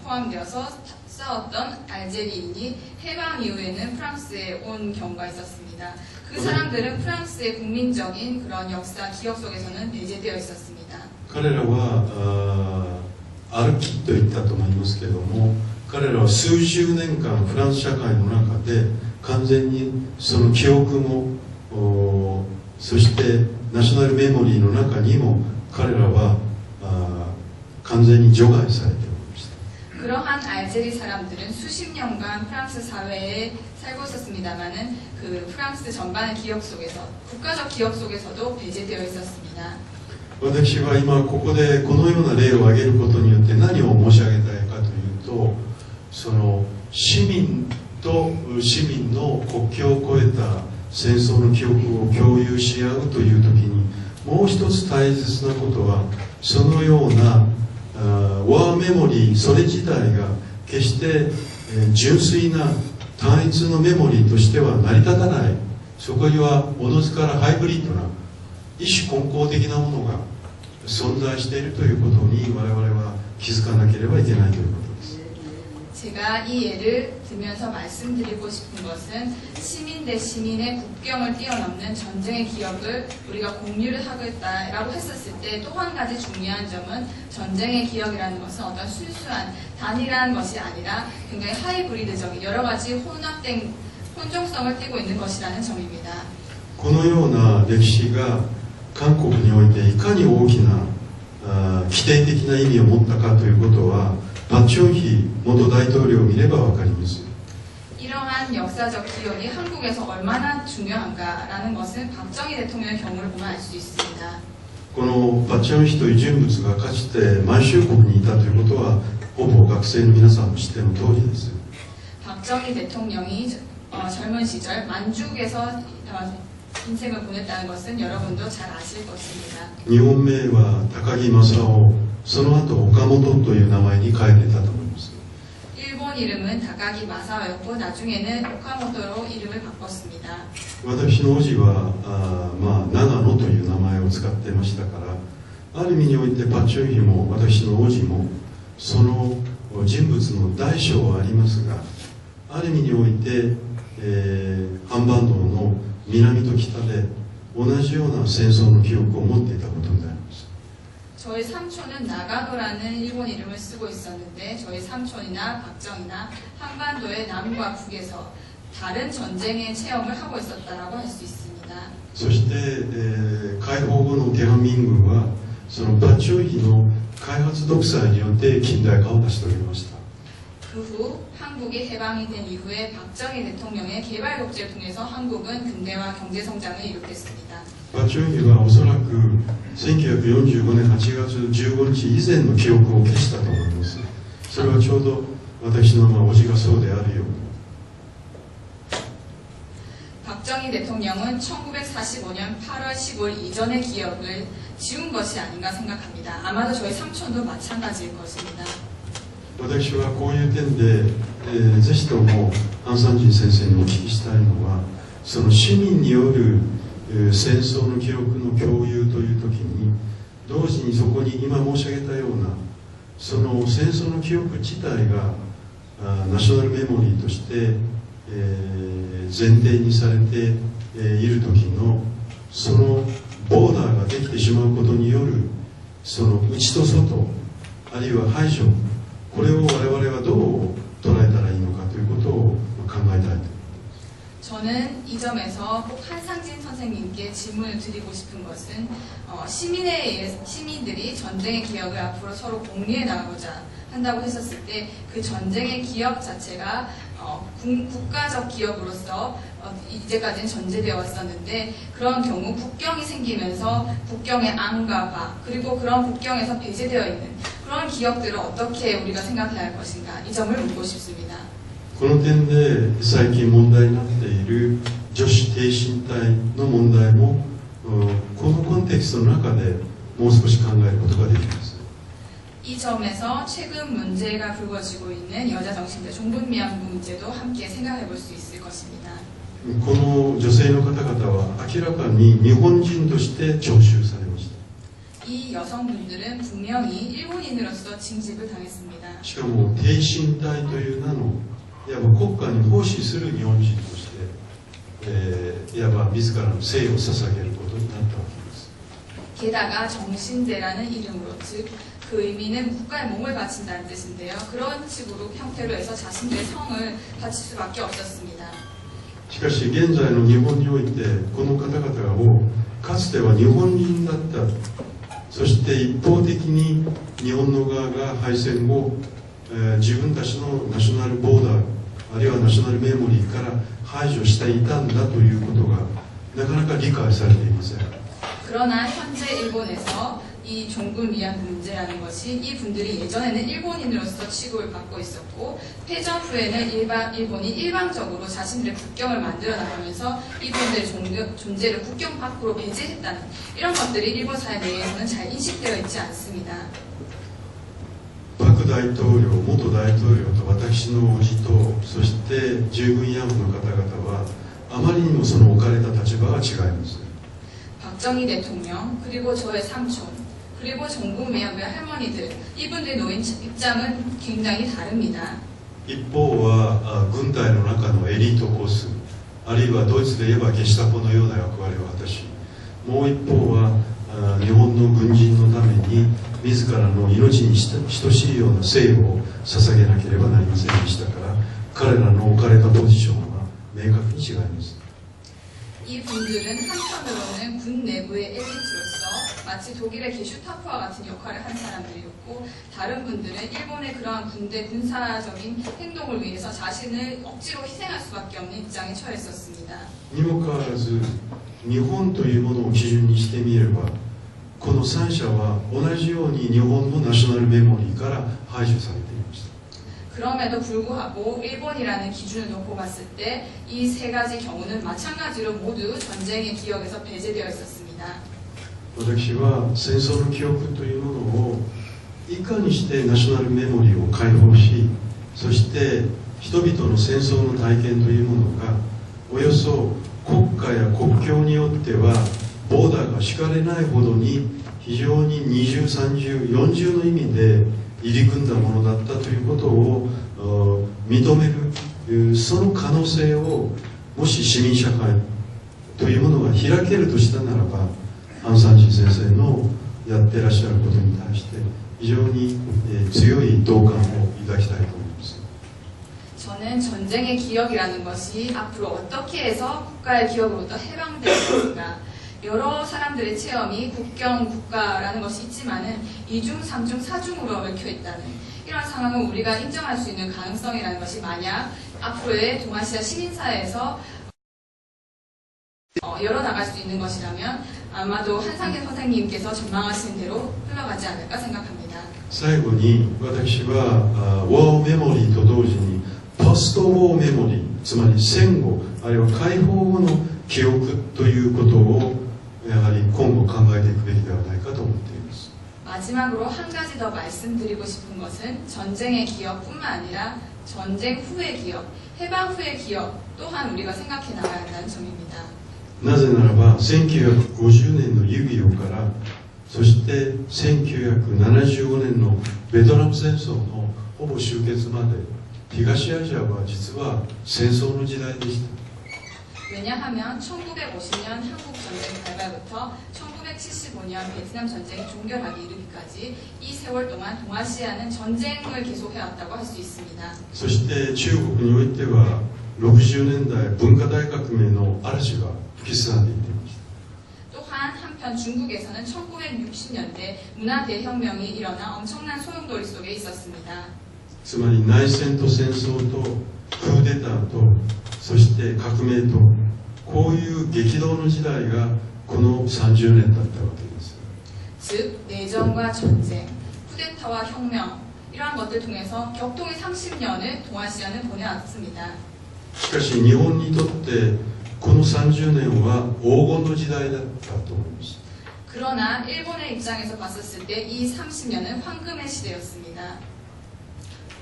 포함되어서 싸웠던 알제리인이 해방 이후에는 프랑스에 온 경우가 있었습니다. 그 사람들은 프랑스의 국민적인 그런 역사 기억 속에서는 배제되어 있었습니다. 彼らは歩きと言ったと思いますけれども、彼らは数十年間フランス社会の中で完全にその記憶もそしてナショナルメモリーの中にも彼らは完全に除外されておりました。 그러한 알제리 사람들은 수십 년간 프랑스 사회에 살고 있었습니다만은 그 프랑스 전반의 기억 속에서 국가적 기억 속에서도 배제되어 있었습니다. 私は今ここでこのような例を挙げることによって何を申し上げたいかというと、その市民と市民の国境を越えた戦争の記憶を共有し合うという時にもう一つ大切なことは、そのようなワーメモリーそれ自体が決して純粋な単一のメモリーとしては成り立たない。そこにはおのずからハイブリッドな一種混交的なものが存在しているということに我々は気づかなければいけないということです。 제가 이 예를 들면서 말씀드리고 싶은 것은 시민 대 시민의 국경을 뛰어넘는 전쟁의 기억을 우리가 공유를 하겠다라고 했었을 때 또 한 가지 중요한 점은 전쟁의 기억이라는 것은 어떤 순수한 단일한 것이 아니라 굉장히 하이브리드적인 여러 가지 혼합된 혼종성을 띠고 있는 것이라는 점입니다. このような歴史が韓国においていかに大きな規定的な意味を持ったかということはパク・チョンヒ元大統領を見ればわかります。 이러한 역사적 기억이 한국에서 얼마나 중요한가라는 것은 박정희 대통령의 경우를 보면 알 수 있습니다. このパク・チョンヒという人物がかつて満州国にいたということはほぼ学生の皆さんも知っての通りです。 박정희 대통령이 젊은 시절 만주국에서 인생을 보냈다는 것은 여러분도 잘 아실 것입니다. 日本名は高木正夫、その後岡本という名前に変えてたと思います。 일본 이름은 다카기 마사오였고 나중에는 오카모토로 이름을 바꿨습니다. 私の叔父は長野という名前を使ってましたから、ある意味においてパク・チョンヒも私の叔父もその人物の大小はありますが、ある意味において、한반도の南と北で同じような戦争の記憶を持っていたことになります。 저희 삼촌은 나가노라는 일본 이름을 쓰고 있었는데 저희 삼촌이나 박정희나 한반도의 남과 북에서 다른 전쟁의 체험을 하고 있었다라고 할 수 있습니다. そして、解放後のテハンミングはそのパク・チョンヒの開発独裁によって近代化を成し遂げました。 그 후 한국이 해방이 된 이후에 박정희 대통령의 개발 독재를 통해서 한국은 근대화 경제 성장을 이룩했습니다. パク・チョンヒはおそらく1945年8月15日以前の記憶を消したと思います。それはちょうど私の叔父がそうであるように。 박정희 대통령은 1945년 8월 15일 이전의 기억을 지운 것이 아닌가 생각합니다. 아마도 저희 삼촌도 마찬가지일 것입니다. 私はこういう点で、ぜひともハン・サンジン先生にお聞きしたいのは、その市民による戦争の記憶の共有という時に同時にそこに今申し上げたようなその戦争の記憶自体がナショナルメモリーとして、前提にされている時のそのボーダーができてしまうことによるその内と外あるいは排除これを我々はどう捉えたらいいのかということを考えたいと。 저는 이 점에서 꼭 한상진 선생님께 질문을 드리고 싶은 것은 시민들이 전쟁의 기억을 앞으로 서로 공유해 나가고자 한다고 했었을 때 그 전쟁의 기억 자체가 국가적 기억으로서 이제까지는 전제되어 왔었는데 그런 경우 국경이 생기면서 국경의 안과 바 그리고 그런 국경에서 배제되어 있는 그런 기억들을 어떻게 우리가 생각해야 할 것인가 이 점을 묻고 싶습니다. この点で最近問題になっている女子低身体の問題もこのコンテキストの中でもう少し考えることができます。 이 점에서 최근 문제가 불거지고 있는 여자 정신대 종군미양부 문제도 함께 생각해 볼 수 있을 것입니다. この女性の方々は明らかに日本人として徴収されました。 이 여성분들은 분명히 일본인으로서 징집을 당했습니다. しかも低身体という名のいわば国家に奉仕する日本人として、いわば自らの生を捧げることになったわけです。 게다가 정신대라는 이름으로 즉 그 의미는 국가에 몸을 바친다는 뜻인데요. 그런 식으로 형태로 해서 자신들의 성을 바칠 수밖에 없었습니다. しかし現在の日本においてこの方々がかつては日本人だった。そして一方的に日本の側が敗戦後、自分たちのナショナルボーダーあるいはナショナルメモリーから排除していたんだということがなかなか理解されていません。 그러나 현재 일본에서 이 종군 위안 문제라는 것이 이 분들이 예전에는 일본인으로서 취급을 받고 있었고 패전 후에는 일본이 일방적으로 자신들의 국경을 만들어 나가면서 이분들의 존재를 국경 밖으로 배제했다는 이런 것들이 일본 사회 내에서는 잘 인식되어 있지 않습니다. 爆弾大統領、元大統領と私の叔父と、そして従軍慰安婦の方々はあまりにもその置かれた立場が違います。 박정희 대통령, 그리고 저의 삼촌, 그리고 전국 몇몇 할머니들, 이분들이 놓인 입장은 굉장히 다릅니다. 一方は軍隊の中のエリートコース、あるいはドイツで言えばゲシュタポのような役割を果たし、もう一方は日本の軍人のために自らの命に等しいような生を捧げなければなりませんでしたから、彼らの置かれたポジションは明確に違います。 이분들은 한편으로는 군 내부의 엘리트로서 마치 독일의 게슈타포와 같은 역할을 한 사람들이었고, 다른 분들은 일본의 그러한 군대 군사적인 행동을 위해서 자신을 억지로 희생할 수밖에 없는 입장에 처했었습니다. にもかかわらず日本というものを基準にしてみれば、この3社は同じように日本のナショナルメモリーから排除されていました。 그럼에도 불구하고 일본이라는 기준을 놓고 봤을 때 이 세 가지 경우는 마찬가지로 모두 전쟁의 기억에서 배제되어 있었습니다. 私は戦争の記憶というものをいかにしてナショナルメモリーを解放し、そして人々の戦争の体験というものがおよそ国家や国境によってはボーダーが敷かれないほどに非常に二重三重四重の意味で入り組んだものだったということを認める、その可能性をもし市民社会というものが開けるとしたならば、アン・サンジー先生のやってらっしゃることに対して非常に強い同感を抱きたいと思います。 저는 전쟁의 기억이라는 것이 앞으로 어떻게 해서 국가의 기억으로부터 해방될 것인가, 여러 사람들의 체험이 국경, 국가라는 것이 있지만은 이중, 삼중, 사중으로 얽혀 있다는 이런 상황을 우리가 인정할 수 있는 가능성이라는 것이 만약 앞으로의 동아시아 시민사회에서 열어나갈 수 있는 것이라면 아마도 한상계 선생님께서 전망하시는 대로 흘러가지 않을까 생각합니다. 最後に私はウォーメモリーと同時にポストウォーメモリー、つまり戦後あるいは解放後の記憶ということをやはり今後考えていくべきではないかと思っています。 마지막으로 한 가지 더 말씀드리고 싶은 것은 전쟁의 기억뿐만 아니라 전쟁 후의 기억, 해방 후의 기억 또한 우리가 생각해 나가야 한다는 점입니다. なぜならば1950年のユギオから、そして1975年のベトナム戦争のほぼ終結まで東アジアは実は戦争の時代でした。 왜냐하면 1950년 한국 전쟁 발발부터 1975년 베트남 전쟁이 종결하기 이르기까지 이 세월 동안 동아시아는 전쟁을 계속해왔다고 할 수 있습니다. そして中国においては60年代文化大革命の嵐が吹きすさんでいっていました。 또한 한편 중국에서는 1960년대 문화 대혁명이 일어나 엄청난 소용돌이 속에 있었습니다. つまり内戦と戦争とクーデターとそして革命と、こういう激動の時代がこの30年だったわけです。 즉 내전과 전쟁, 쿠데타와 혁명 이러한 것들 통해서 격동의 30년을 동아시아는 보내왔습니다. しかし日本にとってこの30年は黄金の時代だったと思います。 그러나 일본의 입장에서 봤었을 때 이 30년은 황금의 시대였습니다.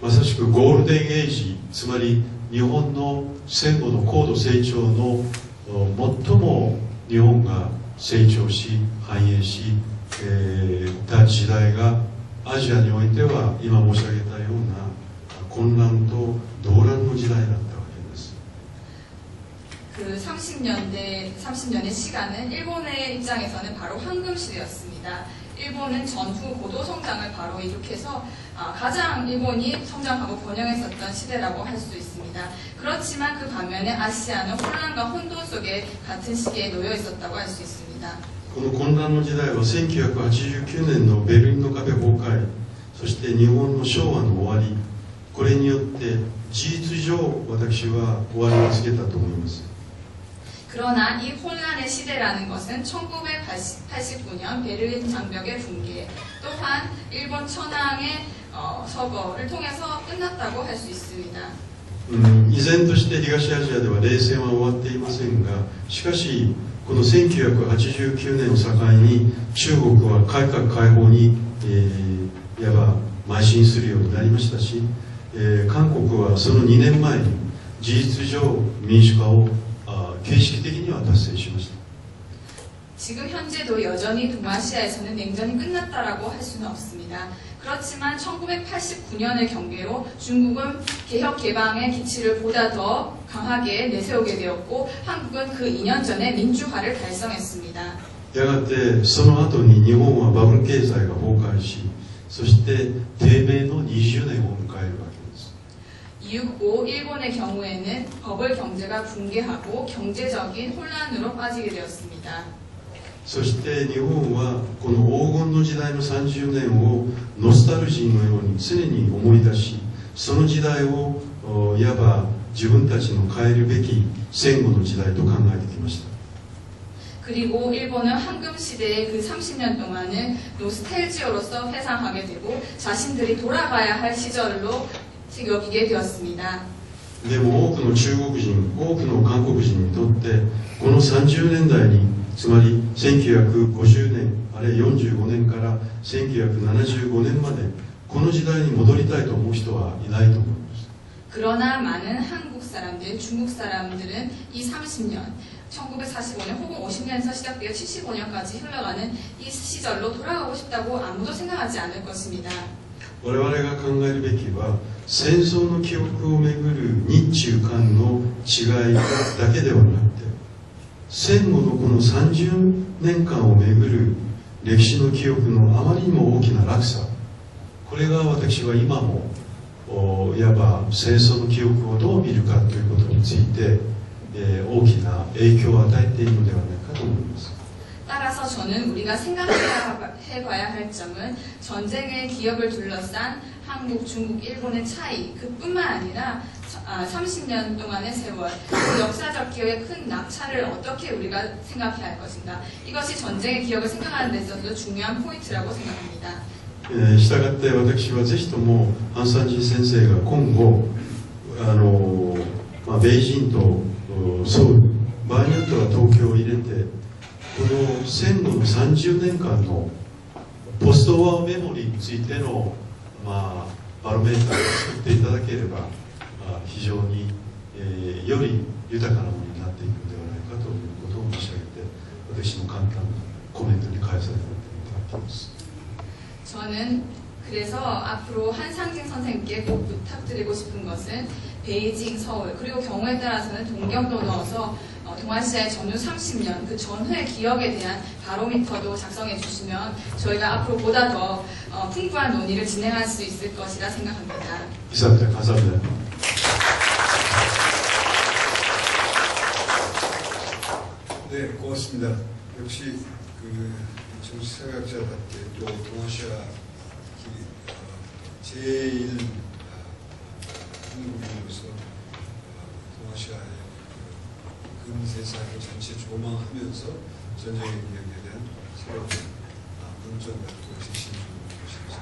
まさしくゴールデンエイジ、つまり日本の戦後の高度成長の最も日本が成長し繁栄した時代がアジアにおいては今申し上げたような混乱と動乱の時代だったわけです。 그 30년의 시간은 일본의 입장에서는 바로 황금 시대였습니다. 일본은 전후 고도 성장을 바로 이룩해서 가장 일본이 성장하고 번영했었던 시대라고 할 수 있습니다. 그렇지만 그 반면에 아시아는 혼란과 혼돈 속에 같은 시기에 놓여 있었다고 할 수 있습니다. この混乱の時代は1989年のベルリンの壁崩壊、そして日本の昭和の終わり、これによって事実上私は終わりをつけたと思います。 그러나 이 혼란의 시대라는 것은 1989년 베를린 장벽의 붕괴, 또한 일본 천황의 서거를 통해서 끝났다고 할 수 있습니다. 依然として東アジアでは冷戦は終わっていませんが、しかしこの1989年を境に中国は改革開放に、いわば邁進するようになりましたし、韓国はその2年前に事実上民主化を形式的には達成しました。 지금 현재도 여전히 동아시아에서는 냉전이 끝났다라고 할 수는 없습니다. 그렇지만 1989년을 경계로 중국은 개혁 개방의 기치를 보다 더 강하게 내세우게 되었고 한국은 그 2년 전에 민주화를 달성했습니다. やがてその後に日本はバブル経済が崩壊し、そして低迷の20年を迎えるわけです。 이윽고 일본의 경우에는 버블 경제가 붕괴하고 경제적인 혼란으로 빠지게 되었습니다. そして日本はこの黄金の時代の30年をノスタルジーのように常に思い出し、その時代をいわば自分たちの変えるべき戦後の時代と考えてきました。 그리고 일본은 황금 시대의 그 30년 동안은 노스텔지어로서 회상하게 되고 자신들이 돌아가야 할 시절로 여기게 되었습니다. でも多くの中国人、多くの韓国人にとってこの30年代に、つまり1950年あるいは45年から1975年までこの時代に戻りたいと思う人はいないと思います。 그러나 많은 한국 사람들, 중국 사람들은 이 30년, 1945년 혹은 50년에서 시작되어 75년까지 흘러가는 이 시절로 돌아가고 싶다고 아무도 생각하지 않을 것입니다. 我々が考えるべきは戦争の記憶をめぐる日中韓の違いだけではなくて、戦後のこの30年間をめぐる歴史の記憶のあまりにも大きな落差、これが私は今もいわば戦争の記憶をどう見るかということについて、大きな影響を与えているのではないかと思います。 따라서 저는 우리가 생각해봐야 할 점은 전쟁의 기억을 둘러싼 한국, 중국, 일본의 차이 그뿐만 아니라 30년 동안의 세월, 그 역사적 기억의 큰 낙차를 어떻게 우리가 생각해야 할 것인가. 이것이 전쟁의 기억을 생각하는 데 있어서도 중요한 포인트라고 생각합니다. したがって私はぜひともハン・サンジ先生が今後ベイジンとソウル、場合によっては東京を入れてこの戦後の30年間のポストワーメモリーについての、バロメーターを作っていただければ非常に、より豊かなものになっていくのではないかということを申し上げて、私の簡単なコメントに返させていただきます。 저는 그래서 앞으로 한상진 선생님께 꼭 부탁드리고 싶은 것은 베이징, 서울, 그리고 경우에 따라서는 동경도 넣어서 동아시아의 전후 30년 그 전후의 기억에 대한 바로미터도 작성해 주시면 저희가 앞으로 보다 더 풍부한 논의를 진행할 수 있을 것이라 생각합니다. 이상입니다. 감사합니다. 네, 고맙습니다. 역시 정치사회학자답게 또 동아시아 제일 한국인으로서 동아시아의 근세상을 전체 조망하면서 전쟁의 기억에 대한 새로운 논점과 또 제시해 주는 것입니다.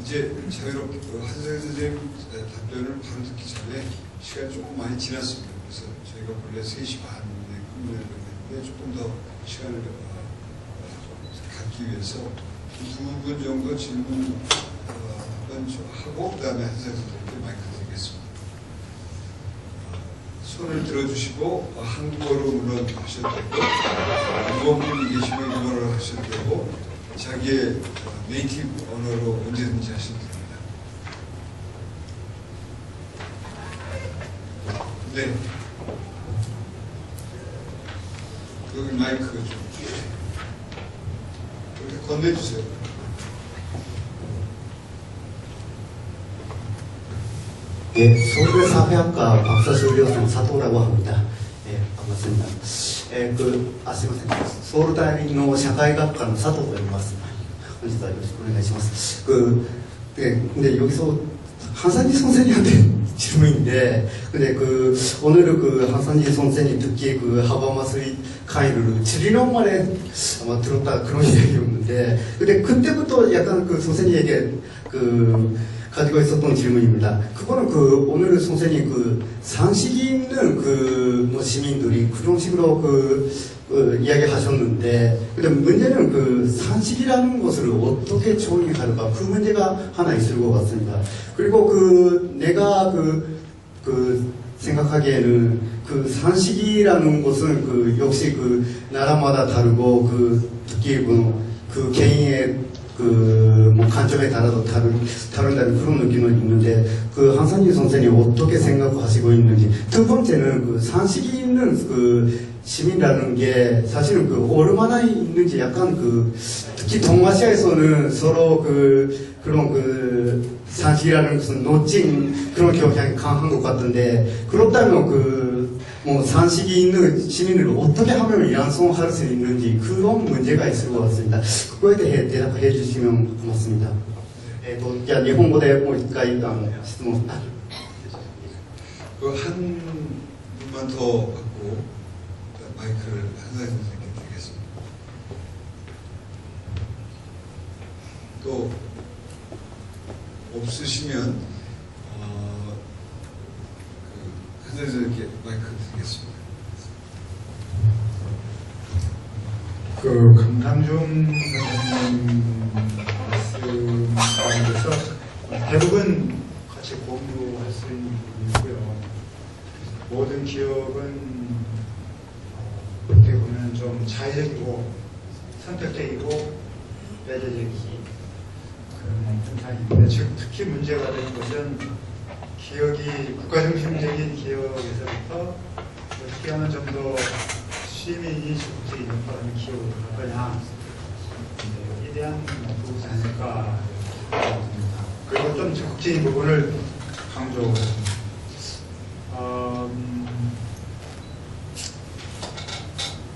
이제 자유롭게 한상진 선생님 답변을 바로 듣기 전에 시간이 조금 많이 지났습니다. 그래서 저희가 원래 3시 반에 끝내려고 했는데 조금 더 시간을 갖기 위해서 2분 정도 질문 하고 그 다음에 한상진 선생님께 마이크 드리겠습니다. 손을 들어주시고 한국어로 물론 하셔도 되고 일본 분이 계시면 일본어로 하셔도 되고 자기의 네이티브 언어로 언제든지 하셔도 됩니다. 네. 여기 마이크 좀 이렇게 건네주세요. 예, 서울대 사회학과 박사술교수 사도라고 합니다. 예, 반갑습니다.すみません. 서울대の 社会学科の 사도と言います.本日はよろしくお願いします. 근데 여기서 한상진 선생님한테 질문인데, 근데 오늘 한상진 선생님 듣기에 하바마스의 강의를 7년 만에 아마 들었다 그런 이야기였는데, 근데 그때부터 약간 선생님에게 가지고 있었던 질문입니다. 그거는 그 오늘 선생님 그 상식이 있는 그 뭐 시민들이 그런 식으로 이야기하셨는데, 근데 문제는 그 상식이라는 것을 어떻게 정의할까, 그 문제가 하나 있을 것 같습니다. 그리고 내가 생각하기에는 그 상식이라는 것은 역시 나라마다 다르고 특히 그 개인의 뭐 관점에 따라서 다른다는 그런 느낌은 있는데, 한상진 선생님 어떻게 생각하시고 있는지. 두 번째는 상식이 있는 시민이라는 게 사실은 얼마나 있는지, 약간 특히 동아시아에서는 서로 그런 상식이라는 것은 놓친 그런 경향이 강한 것 같은데, 그렇다면 뭐 상식이 있는 시민을 어떻게 하면 양성할 수 있는지, 그런 문제가 있을 것 같습니다. 그거에 대해 대답해 주시면 고맙습니다.じゃあ日本語でもう一回質問。한 분만 더 받고 마이크를 한상진 선생님께 드리겠습니다. 또 없으시면 한상진 선생님께 마이크 드리겠습니다. 강상중 선생님 말씀 가운데서 대부분 같이 공유할 수 있는 부분이고요. 모든 기업은 어떻게 보면 좀 자의적이고 선택적이고 배제적인 그런 현상인데, 지금 특히 문제가 되는 것은 기업이 국가중심적인 기업에서부터 어떻게 하면 좀 더 시민이 적극적인 역할을 하는 기업으로 갈 거냐, 이에 대한 부분이 아닐까 생각합니다. 그리고 좀 적극적인 부분을 강조했습니다.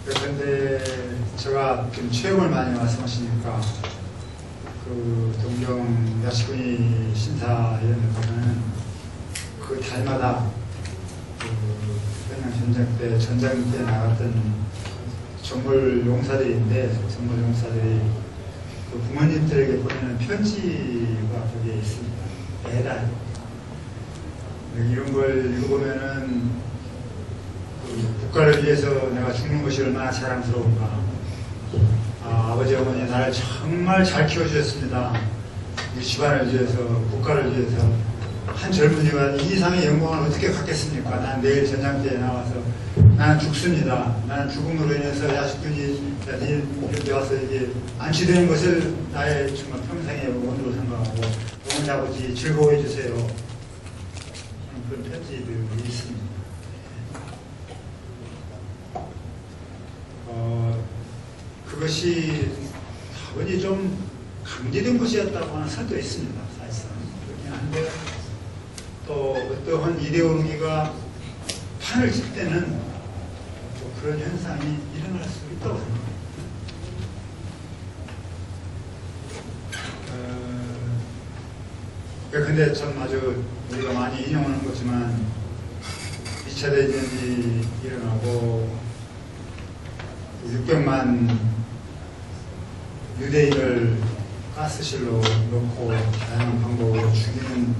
그런데 제가 지금 체험을 많이 말씀하시니까 동경 야시구니 심사위원회 보면은 달마다 평양 전쟁 때 나갔던 정물 용사들인데, 정물 용사들이 부모님들에게 보내는 편지가 거기에 있습니다. 매달 이런 걸 읽어보면은 국가를 위해서 내가 죽는 것이 얼마나 자랑스러운가. 아버지 어머니 나를 정말 잘 키워주셨습니다. 우리 집안을 위해서, 국가를 위해서. 한 젊은이가 이 이상의 영광을 어떻게 갖겠습니까? 난 내일 전장터에 나와서 나는 죽습니다. 나는 죽음으로 인해서 야식꾼이 이렇게 와서 이게 안치되는 것을 나의 정말 평생의 원으로 생각하고, 어머니 아버지 즐거워해 주세요. 그런 편지들이 있습니다. 그것이 다분히 좀 강제된 것이었다고 하는 설도 있습니다. 사실상 그렇긴 한데, 또 어떠한 이데올로기가 판을 칠 때는 또 그런 현상이 일어날 수 있다고 생각합니다. 근데 전 아주 우리가 많이 인용하는 거지만 2차 대전이 일어나고 600만 유대인을 가스실로 넣고 다양한 방법으로 죽이는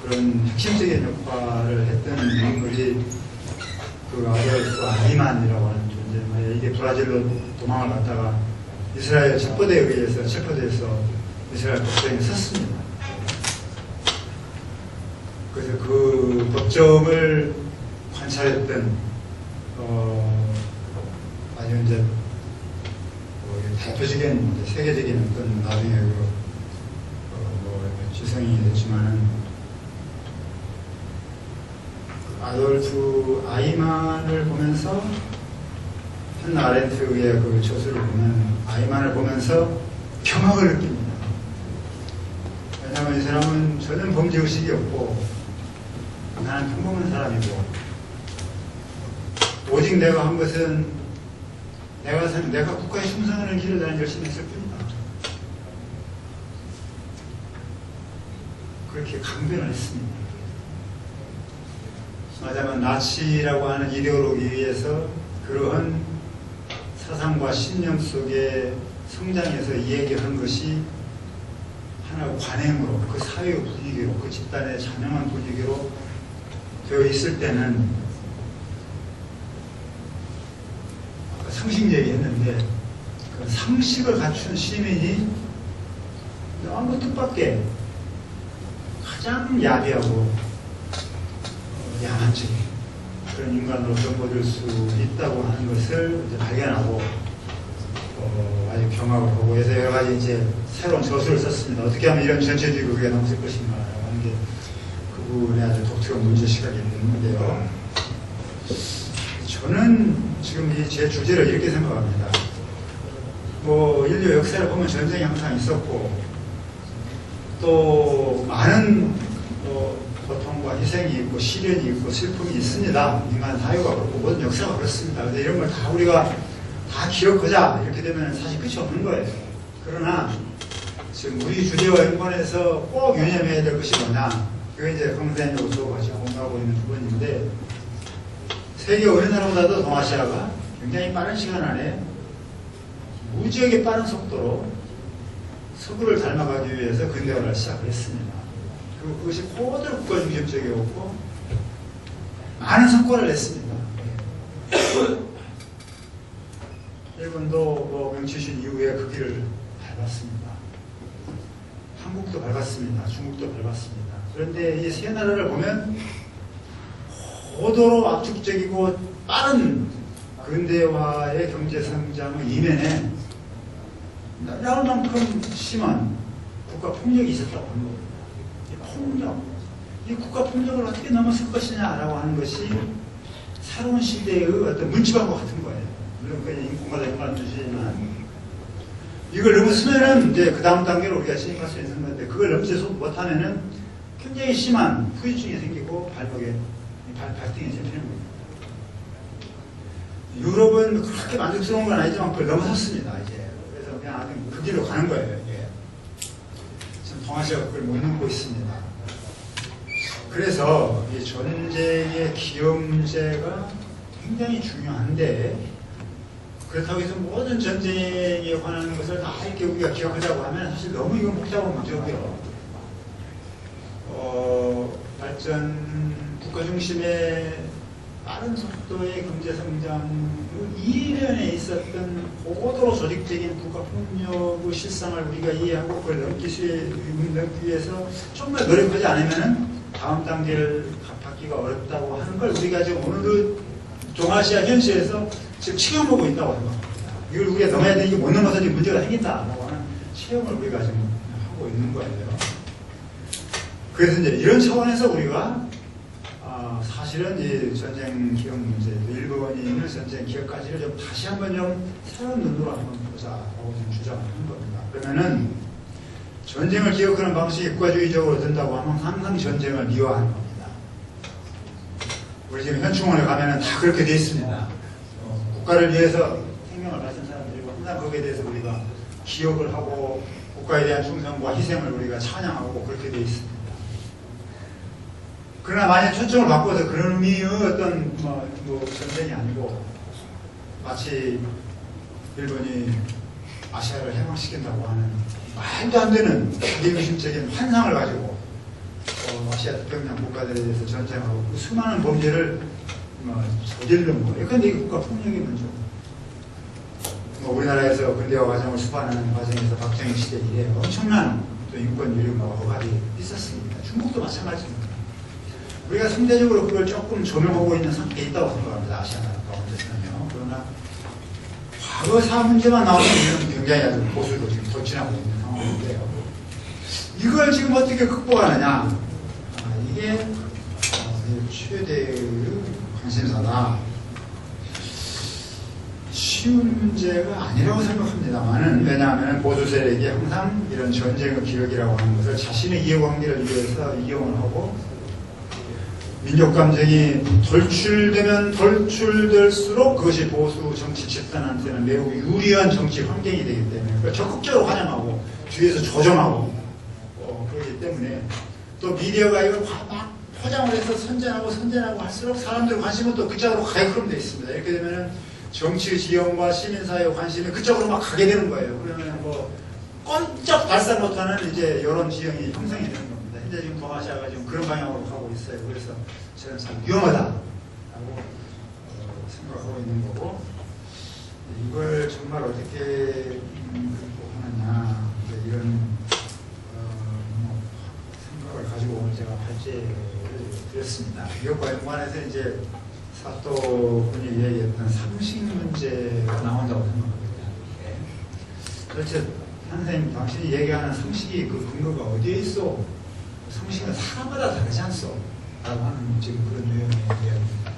그런 핵심적인 역할을 했던 인물이 아돌프 아이만이라고 하는 존재. 이게 브라질로 도망을 갔다가 이스라엘 첩보대에 의해서 이스라엘 법정에 섰습니다. 그래서 그 법정을 관찰했던 아주 이제 대표적인 세계적인 어떤 나중에 지성이 됐지만은 아돌프 아이만을 보면서 한나 아렌트의 그 저술을 보면 아이만을 보면서 경악을 느낍니다. 왜냐하면 이 사람은 전혀 범죄의식이 없고 나는 평범한 사람이고 오직 내가 한 것은 내가 국가에 충성하는 길을 나는 열심히 했을 뿐이다. 그렇게 강변을 했습니다. 말하자면 나치라고 하는 이데올로기에 의해서 그러한 사상과 신념 속에 성장해서 이야기한 것이 하나의 관행으로, 그 사회의 분위기로, 그 집단의 자명한 분위기로 되어 있을 때는, 아까 상식 얘기했는데 그 상식을 갖춘 시민이 너무 뜻밖의 가장 야비하고 야만적인 그런 인간으로 전보될 수 있다고 하는 것을 이제 발견하고 아주 경악을 하고 해서 여러 가지 이제 새로운 저술을 썼습니다. 어떻게 하면 이런 전체주의 국가가 넘칠 것인가 하는 게 그분의 아주 독특한 문제 시각이 있는데요. 저는 지금 제 주제를 이렇게 생각합니다. 뭐 인류 역사를 보면 전쟁이 항상 있었고 또 많은 고통과 희생이 있고 시련이 있고 슬픔이 있습니다. 인간 사회가 그렇고 모든 역사가 그렇습니다. 근데 이런 걸 다 우리가 다 기억하자 이렇게 되면 사실 끝이 없는 거예요. 그러나 지금 우리 주제와 연관해서 꼭 유념해야 될 것이 뭐냐, 그게 이제 강사님하고 같이 공부하고 있는 부분인데, 세계 어느 나라보다도 동아시아가 굉장히 빠른 시간 안에 무지하게 빠른 속도로 서구를 닮아가기 위해서 근대화를 시작을 했습니다. 그리고 그것이 고도로 국가중심적이었고 많은 성과를 냈습니다. 일본도 뭐 명치신 이후에 그 길을 밟았습니다. 한국도 밟았습니다. 중국도 밟았습니다. 그런데 이 세 나라를 보면 고도로 압축적이고 빠른 근대화의 경제 성장의 이면에 날아올 만큼 심한 국가 폭력이 있었다고 하는 겁니다. 이 폭력, 이 국가 폭력을 어떻게 넘어설 것이냐라고 하는 것이 새로운 시대의 어떤 문지방과 같은 거예요. 물론 그냥 인권과 연관한 주시지만 이걸 넘었으면은 이제 그 다음 단계로 우리가 진입할 수 있는 건데, 그걸 넘지 못하면은 굉장히 심한 후유증이 생기고 발등이 잡히는 겁니다. 유럽은 그렇게 만족스러운 건 아니지만 그걸 넘어섰습니다. 이제 그래서 그냥 아주 그 길로 가는 거예요. 이게 지금 동아시아가 그걸 못 넘고 있습니다. 그래서 이 전쟁의 기업 문제가 굉장히 중요한데, 그렇다고 해서 모든 전쟁에 관한 것을 다 이렇게 우리가 기억하자고 하면 사실 너무 이건 복잡한 문제고요. 발전 국가 중심의 빠른 속도의 경제 성장 이면에 있었던 고도로 조직적인 국가 폭력의 실상을 우리가 이해하고 그걸 넘기 위해서 정말 노력하지 않으면 다음 단계를 밟기가 어렵다고 하는 걸 우리가 지금 오늘 동아시아 현실에서 지금 체험하고 있다고 하는 겁니다. 이걸 우리가 넘어야 되는 게 못 넘어서 지금 문제가 생긴다라고 하는 체험을 우리가 지금 하고 있는 거예요. 그래서 이제 이런 차원에서 우리가 사실은 이 전쟁 기억 문제, 일본이 있는 전쟁 기억까지를 좀 다시 한번 좀 새로운 눈으로 한번 보자라고 좀 주장하는 겁니다. 그러면은 전쟁을 기억하는 방식이 국가주의적으로 된다고 하면 항상 전쟁을 미화하는 겁니다. 우리 지금 현충원에 가면은 다 그렇게 돼 있습니다. 국가를 위해서 생명을 바친 사람들이고 항상 거기에 대해서 우리가 기억을 하고 국가에 대한 충성과 희생을 우리가 찬양하고 그렇게 돼 있습니다. 그러나 만약 초점을 바꿔서 그런 의미의 어떤 뭐 전쟁이 아니고 마치 일본이 아시아를 해방시킨다고 하는 말도 안 되는 비중심적인 환상을 가지고 아시아 태평양 국가들에 대해서 전쟁하고 그 수많은 범죄를 저지르는 거예요. 그런데 이 국가 폭력의 문제고, 우리나라에서 근대화 과정을 수반하는 과정에서 박정희 시대 이래 엄청난 또 인권 유린과 허가이 있었습니다. 중국도 마찬가지입니다. 우리가 상대적으로 그걸 조금 조명하고 있는 상태에 있다고 생각합니다. 아시아 나라 가운데서는요. 그러나 과거사 문제만 나오면 우리는 굉장히 아주 보수로 지금 돌진하고 있는 상황인데요. 이걸 지금 어떻게 극복하느냐, 이게 최대의 관심사다. 쉬운 문제가 아니라고 생각합니다만은, 왜냐하면 보수 세력이 항상 이런 전쟁의 기억이라고 하는 것을 자신의 이해관계를 위해서 이용을 하고, 민족 감정이 돌출되면 돌출될수록 그것이 보수 정치 집단한테는 매우 유리한 정치 환경이 되기 때문에 적극적으로 환영하고 뒤에서 조정하고 그렇기 때문에, 또 미디어가 이걸 막 포장을 해서 선전하고 할수록 사람들의 관심은 또 그쪽으로 가게끔 되어 있습니다. 이렇게 되면은 정치 지형과 시민사회의 관심이 그쪽으로 막 가게 되는 거예요. 그러면 꼼짝 발산 못하는 이제 이런 지형이 형성이 되는 겁니다. 현재 지금 동아시아가 지금 그런 방향으로 가고 있어요. 그래서 저는 참 위험하다라고 생각하고 있는 거고, 이걸 정말 어떻게 극복하느냐 이런 생각을 가지고 오늘 제가 발제를 드렸습니다. 이것과 연관해서 이제 사또 분이 얘기했던 상식 문제가 나온다고 생각합니다. 도대체 선생님, 당신이 얘기하는 상식이 그 근거가 어디에 있어? 상식은 사람마다 다르지 않소? 라고 하는 지금 그런 내용의 이야기입니다.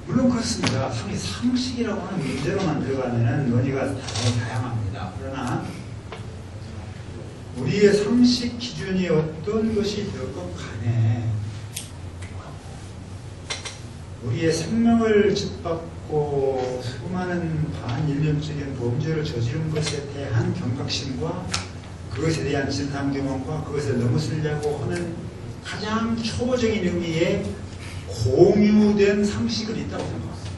물론 그렇습니다. 상식이라고 하는 문제로만 들어가면 논의가 다양합니다. 그러나 우리의 상식 기준이 어떤 것이 되었건 간에 우리의 생명을 짓밟고 수많은 반인륜적인 범죄를 저지른 것에 대한 경각심과 그것에 대한 진상규명과 그것을 넘어서려고 하는 가장 초보적인 의미의 공유된 상식은 있다고 생각합니다.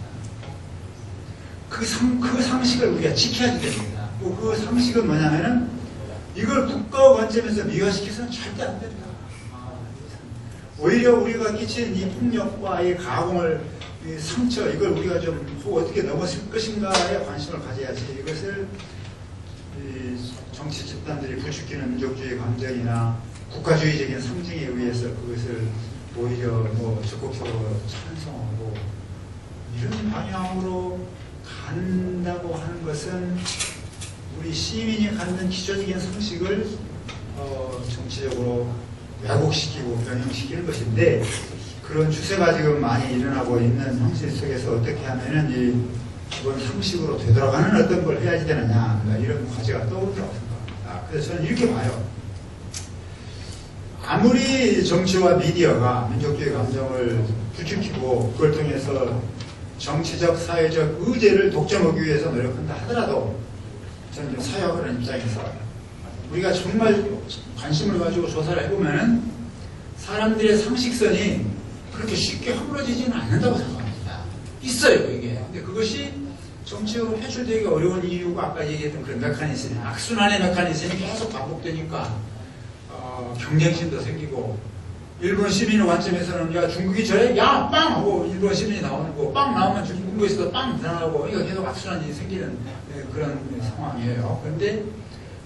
그 상식을 우리가 지켜야 됩니다. 그 상식은 뭐냐면은 이걸 국가의 관점에서 미화시켜서는 절대 안 됩니다. 오히려 우리가 끼친 이 폭력과 이 가공을, 이 상처, 이걸 우리가 좀 어떻게 넘어설 것인가에 관심을 가져야지, 이것을 이 정치 집단들이 부추기는 민족주의 감정이나 국가주의적인 상징에 의해서 그것을 오히려 뭐 적극적으로 찬성하고 이런 방향으로 간다고 하는 것은 우리 시민이 갖는 기초적인 상식을 정치적으로 왜곡시키고 변형시키는 것인데, 그런 추세가 지금 많이 일어나고 있는 형식 속에서 어떻게 하면은 이 기본 상식으로 되돌아가는 어떤 걸 해야지 되느냐, 이런 과제가 떠오른다고 생각합니다. 그래서 저는 이렇게 봐요. 아무리 정치와 미디어가 민족주의 감정을 부추기고 그걸 통해서 정치적, 사회적 의제를 독점하기 위해서 노력한다 하더라도, 저는 사회학하는 입장에서 우리가 정말 관심을 가지고 조사를 해보면은 사람들의 상식선이 그렇게 쉽게 허물어지지는 않는다고 생각합니다. 있어요, 이게. 근데 그것이 정치적으로 표출되기가 어려운 이유가 아까 얘기했던 그런 메커니즘이, 악순환의 메커니즘이 계속 반복되니까 경쟁심도 생기고, 일본 시민의 관점에서는 야 중국이 저래? 야 빵! 하고 일본 시민이 나오는 거, 빵 나오면 중국에서도 빵 들어가고, 이거 계속 악순환이 생기는 그런 상황이에요. 그런데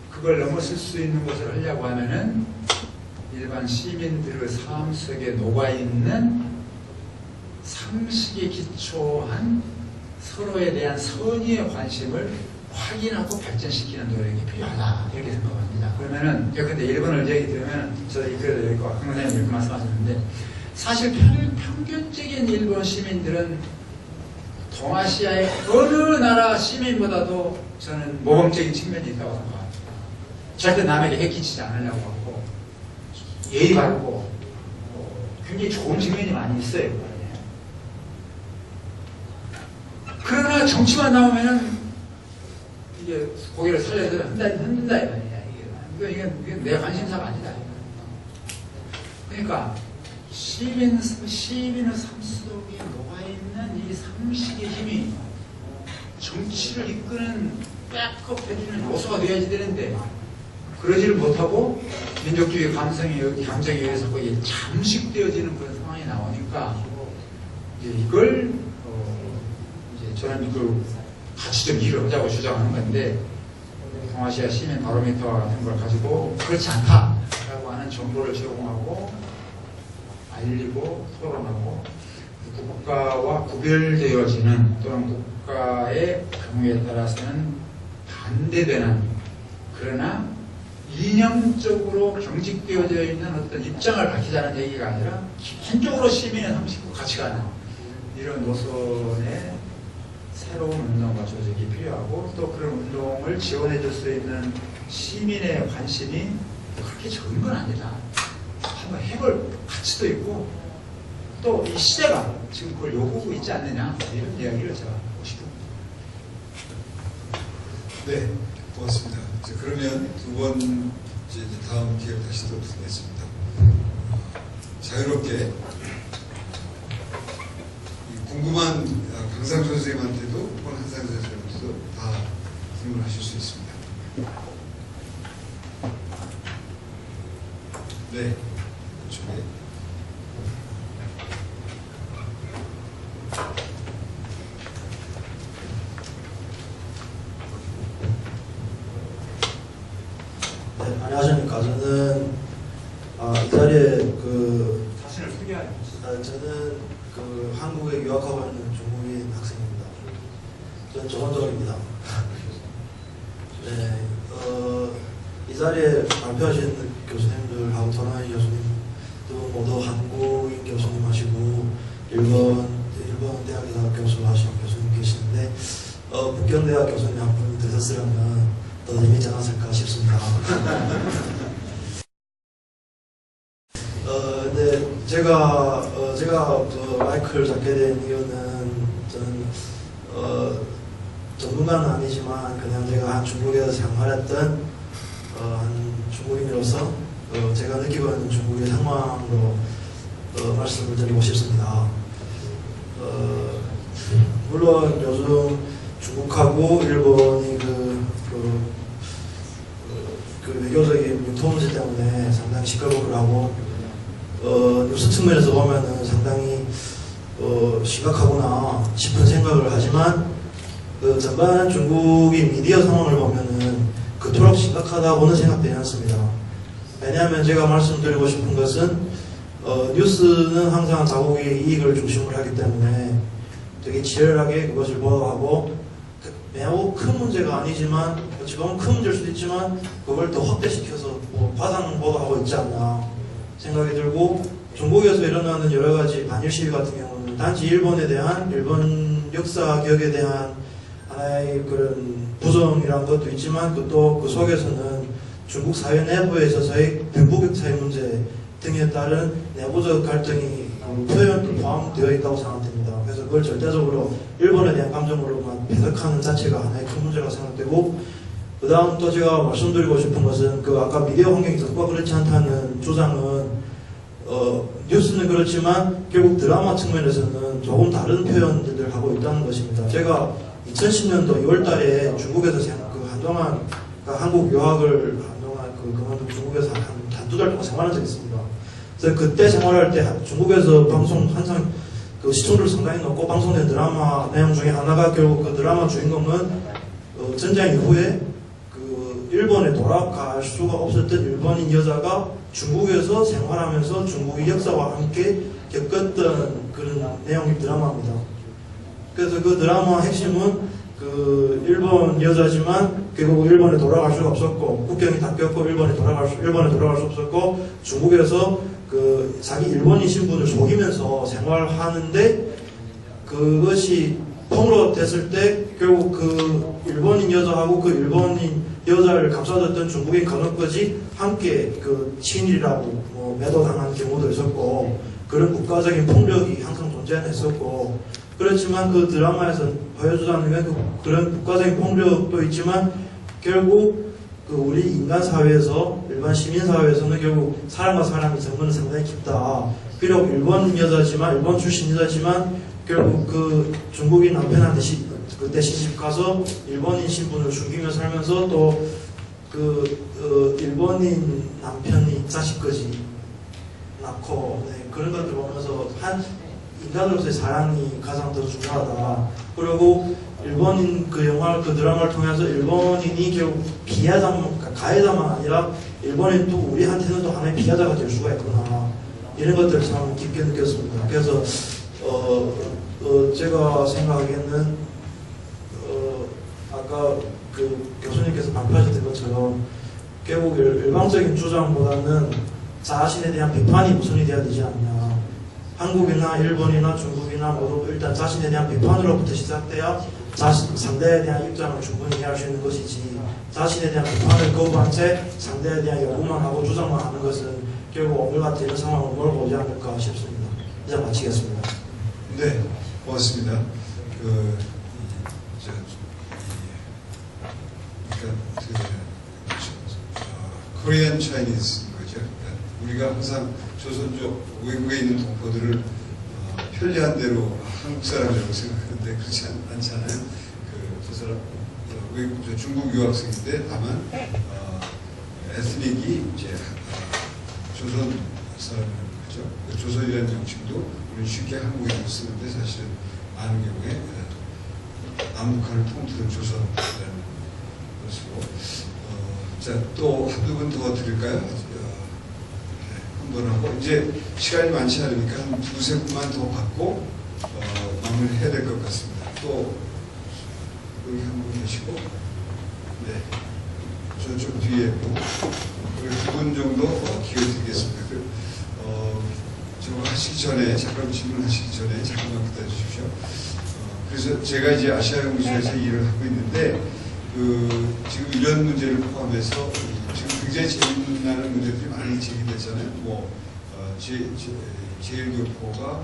그걸 넘어설 수 있는 것을 하려고 하면은 일반 시민들의 삶 속에 녹아있는 상식에 기초한 서로에 대한 선의의 관심을 확인하고 발전시키는 노력이 필요하다, 이렇게 생각합니다. 그러면은, 근데 일본을 얘기 들으면 저도 그래도 여기 강사님 이렇게 말씀하셨는데, 사실 평균적인 일본 시민들은 동아시아의 어느 나라 시민보다도 저는 모범적인 측면이 있다고 생각합니다. 절대 남에게 해끼치지 않으려고 하고, 예의 바르고, 굉장히 좋은 측면이 많이 있어요. 그러나 정치만 나오면은 이게 고개를 살려서 흔든다 이거야. 이게 내 관심사가 아니다. 그러니까 시민의 삶 속에 녹아있는 이 상식의 힘이 정치를 이끄는 백업해주는 요소가 되어야지 되는데, 그러지를 못하고 민족주의 감정에 의해서 거기에 잠식되어지는 그런 상황이 나오니까, 이걸 이제 저는 그 같이 좀 일을 하자고 주장하는 건데, 동아시아 시민 바로미터 같은 걸 가지고 그렇지 않다라고 하는 정보를 제공하고 알리고 토론하고, 국가와 구별되어지는 또는 국가의 경우에 따라서는 반대되는, 그러나 이념적으로 경직되어져 있는 어떤 입장을 밝히자는 얘기가 아니라 기본적으로 시민의 상식과 같이 가는 이런 노선의 새로운 운동과 조직이 필요하고, 또 그런 운동을 지원해 줄 수 있는 시민의 관심이 그렇게 적은 건 아니다. 한번 해볼 가치도 있고, 또 이 시대가 지금 그걸 요구하고 있지 않느냐, 이런 이야기를 제가 하고 싶습니다. 네, 고맙습니다. 그러면 두 번 다음 기회를 다시 또 드리겠습니다. 자유롭게 궁금한 강상조 선생님한테도 혹은 한상조 선생님한테도 다 질문하실 수 있습니다. 네, 이쪽에. 네, 안녕하십니까. 저는 이 자리에 자신을 소개하여 주시죠. 저는 한국에 유학하고 있는 중국인 학생입니다. 저는 조선족입니다. 네, 이 자리에 발표하신 교수님들하고 토나이 교수님 또 모두 한국인 교수님 하시고 일본 대학에서 교수하신 교수님 계시는데 북경대학 교수님 한 분이 되셨으려면 더 재미있지 않았을까 싶습니다. 근데 제가 마이크를 잡게 된 이유는 저는 전문가는 아니지만 그냥 제가 한 중국에서 생활했던 한 중국인으로서 제가 느끼고 있는 중국의 상황으로 말씀을 드리고 싶습니다. 물론 요즘 중국하고 일본이 그 외교적인 융통 문제 때문에 상당히 시끌벅을 하고 뉴스 측면에서 보면은 상당히 심각하구나 싶은 생각을 하지만 전반 중국의 미디어 상황을 보면은 그토록 심각하다고는 생각되지 않습니다. 왜냐하면 제가 말씀드리고 싶은 것은 뉴스는 항상 자국의 이익을 중심으로 하기 때문에 되게 치열하게 그것을 보도하고 매우 큰 문제가 아니지만 어찌 보면 큰 문제일 수도 있지만 그걸 더 확대시켜서 과장 보도하고 있지 않나 생각이 들고 중국에서 일어나는 여러 가지 반일 시위 같은 경우는 단지 일본에 대한 일본 역사 기억에 대한 하나의 그런 부정이란 것도 있지만 또 그 속에서는 중국 사회 내부에 있어서의 변부격 사회 문제 등에 따른 내부적 갈등이 표현도 포함되어 있다고 생각됩니다. 그래서 그걸 절대적으로 일본에 대한 감정으로만 해석하는 자체가 하나의 큰 문제라고 생각되고 그 다음 또 제가 말씀드리고 싶은 것은 아까 미디어 환경이 적과 그렇지 않다는 주장은 뉴스는 그렇지만 결국 드라마 측면에서는 조금 다른 표현들을 하고 있다는 것입니다. 제가 2010년도 2월달에 중국에서 한동안 한국 유학을 한동안 그만두고 중국에서 한두 달 동안 생활한 적이 있습니다. 그래서 그때 생활할 때 중국에서 방송 항상 시청률 상당히 높고 방송된 드라마 내용 중에 하나가 결국 그 드라마 주인공은 전쟁 이후에 일본에 돌아갈 수가 없었던 일본인 여자가 중국에서 생활하면서 중국의 역사와 함께 겪었던 그런 내용의 드라마입니다. 그래서 그 드라마 핵심은 일본 여자지만 결국 일본에 돌아갈 수가 없었고 국경이 닫혔고 일본에 돌아갈 수 없었고 중국에서 자기 일본인 신분을 속이면서 생활하는데 그것이 통으로 됐을 때 결국 그 일본인 여자하고 그 일본인 여자를 감싸줬던 중국인 간호까지 함께 친일이라고 매도당한 경우도 있었고 그런 국가적인 폭력이 항상 존재했었고 그렇지만 그 드라마에서 보여주자는 게 그런 국가적인 폭력도 있지만 결국 우리 인간 사회에서 일반 시민 사회에서는 결국 사람과 사람의 정은 상당히 깊다. 비록 일본 여자지만 일본 출신 여자지만 결국 중국인 남편한테 그때 시집 가서 일본인 신분을 숨기며 살면서 또 일본인 남편이 자식까지 낳고 그런 것들 보면서 한 인간으로서의 사랑이 가장 더 중요하다. 그리고 일본인 영화 드라마를 통해서 일본인이 결국 가해자만 아니라 일본인 또 우리한테는 또 하나의 피해자가 될 수가 있구나. 이런 것들을 참 깊게 느꼈습니다. 그래서 제가 생각하기에는 아까 교수님께서 발표하셨던 것처럼 결국 일방적인 주장보다는 자신에 대한 비판이 우선이 돼야 되지 않냐. 한국이나 일본이나 중국이나 모두 일단 자신에 대한 비판으로부터 시작돼야 상대에 대한 입장을 충분히 이해할 수 있는 것이지 자신에 대한 비판을 거부한 채 상대에 대한 요구만 하고 주장만 하는 것은 결국 오늘 같은 이런 상황을 몰고 오지 않을까 싶습니다. 이제 마치겠습니다. 네, 고맙습니다. 코리안 차이니즈인 거죠. 우리가 항상 조선족 외국에 있는 동포들을 편리한 대로 한국 사람이라고 생각하는데 그렇지 않잖아요. 저 사람 중국 유학생인데 다만 에스닉이 이제 조선 사람이라는 거죠. 조선이라는 명칭도 우리는 쉽게 한국에서 쓰는데 사실은 많은 경우에 남북한을 통틀은 조선이라는 것으로. 자, 또 한두 분 더 드릴까요? 한 번 하고 이제 시간이 많지 않으니까 한 두세 분만 더 받고 마무리해야 될 것 같습니다. 또 여기 한 분 계시고, 네, 저쪽 뒤에 두 분 정도 기회 드리겠습니다. 저거 하시기 전에, 잠깐 질문하시기 전에 잠깐만 기다려 주십시오. 그래서 제가 이제 아시아연구소에서 일을 하고 있는데, 지금 이런 문제를 포함해서 지금 굉장히 재미나는 문제들이 많이 제기됐잖아요. 뭐, 제1교포가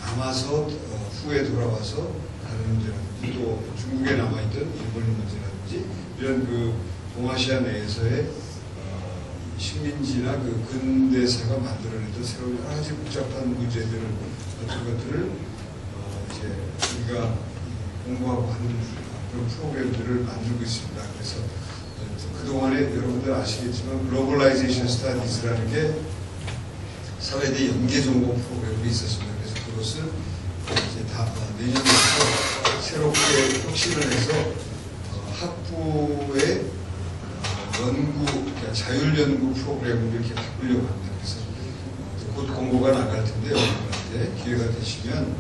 남아서 후에 돌아와서 다른 문제라든지 또 중국에 남아있던 일본의 문제라든지 이런 동아시아 내에서의 식민지나 근대사가 만들어내던 새로운 여러 가지 복잡한 문제들을 어떤 것들을 이제 우리가 공부하고 하는 그런 프로그램들을 만들고 있습니다. 그래서 그동안에 여러분들 아시겠지만 글로벌라이제이션 스타디스라는 게 사회대 연계 전공 프로그램이 있었습니다. 그래서 그것을 이제 다 내년부터 새롭게 혁신을 해서 학부의 연구, 그러니까 자율연구 프로그램을 이렇게 바꾸려고 합니다. 그래서 곧 공고가 나갈 텐데 여러분한테 기회가 되시면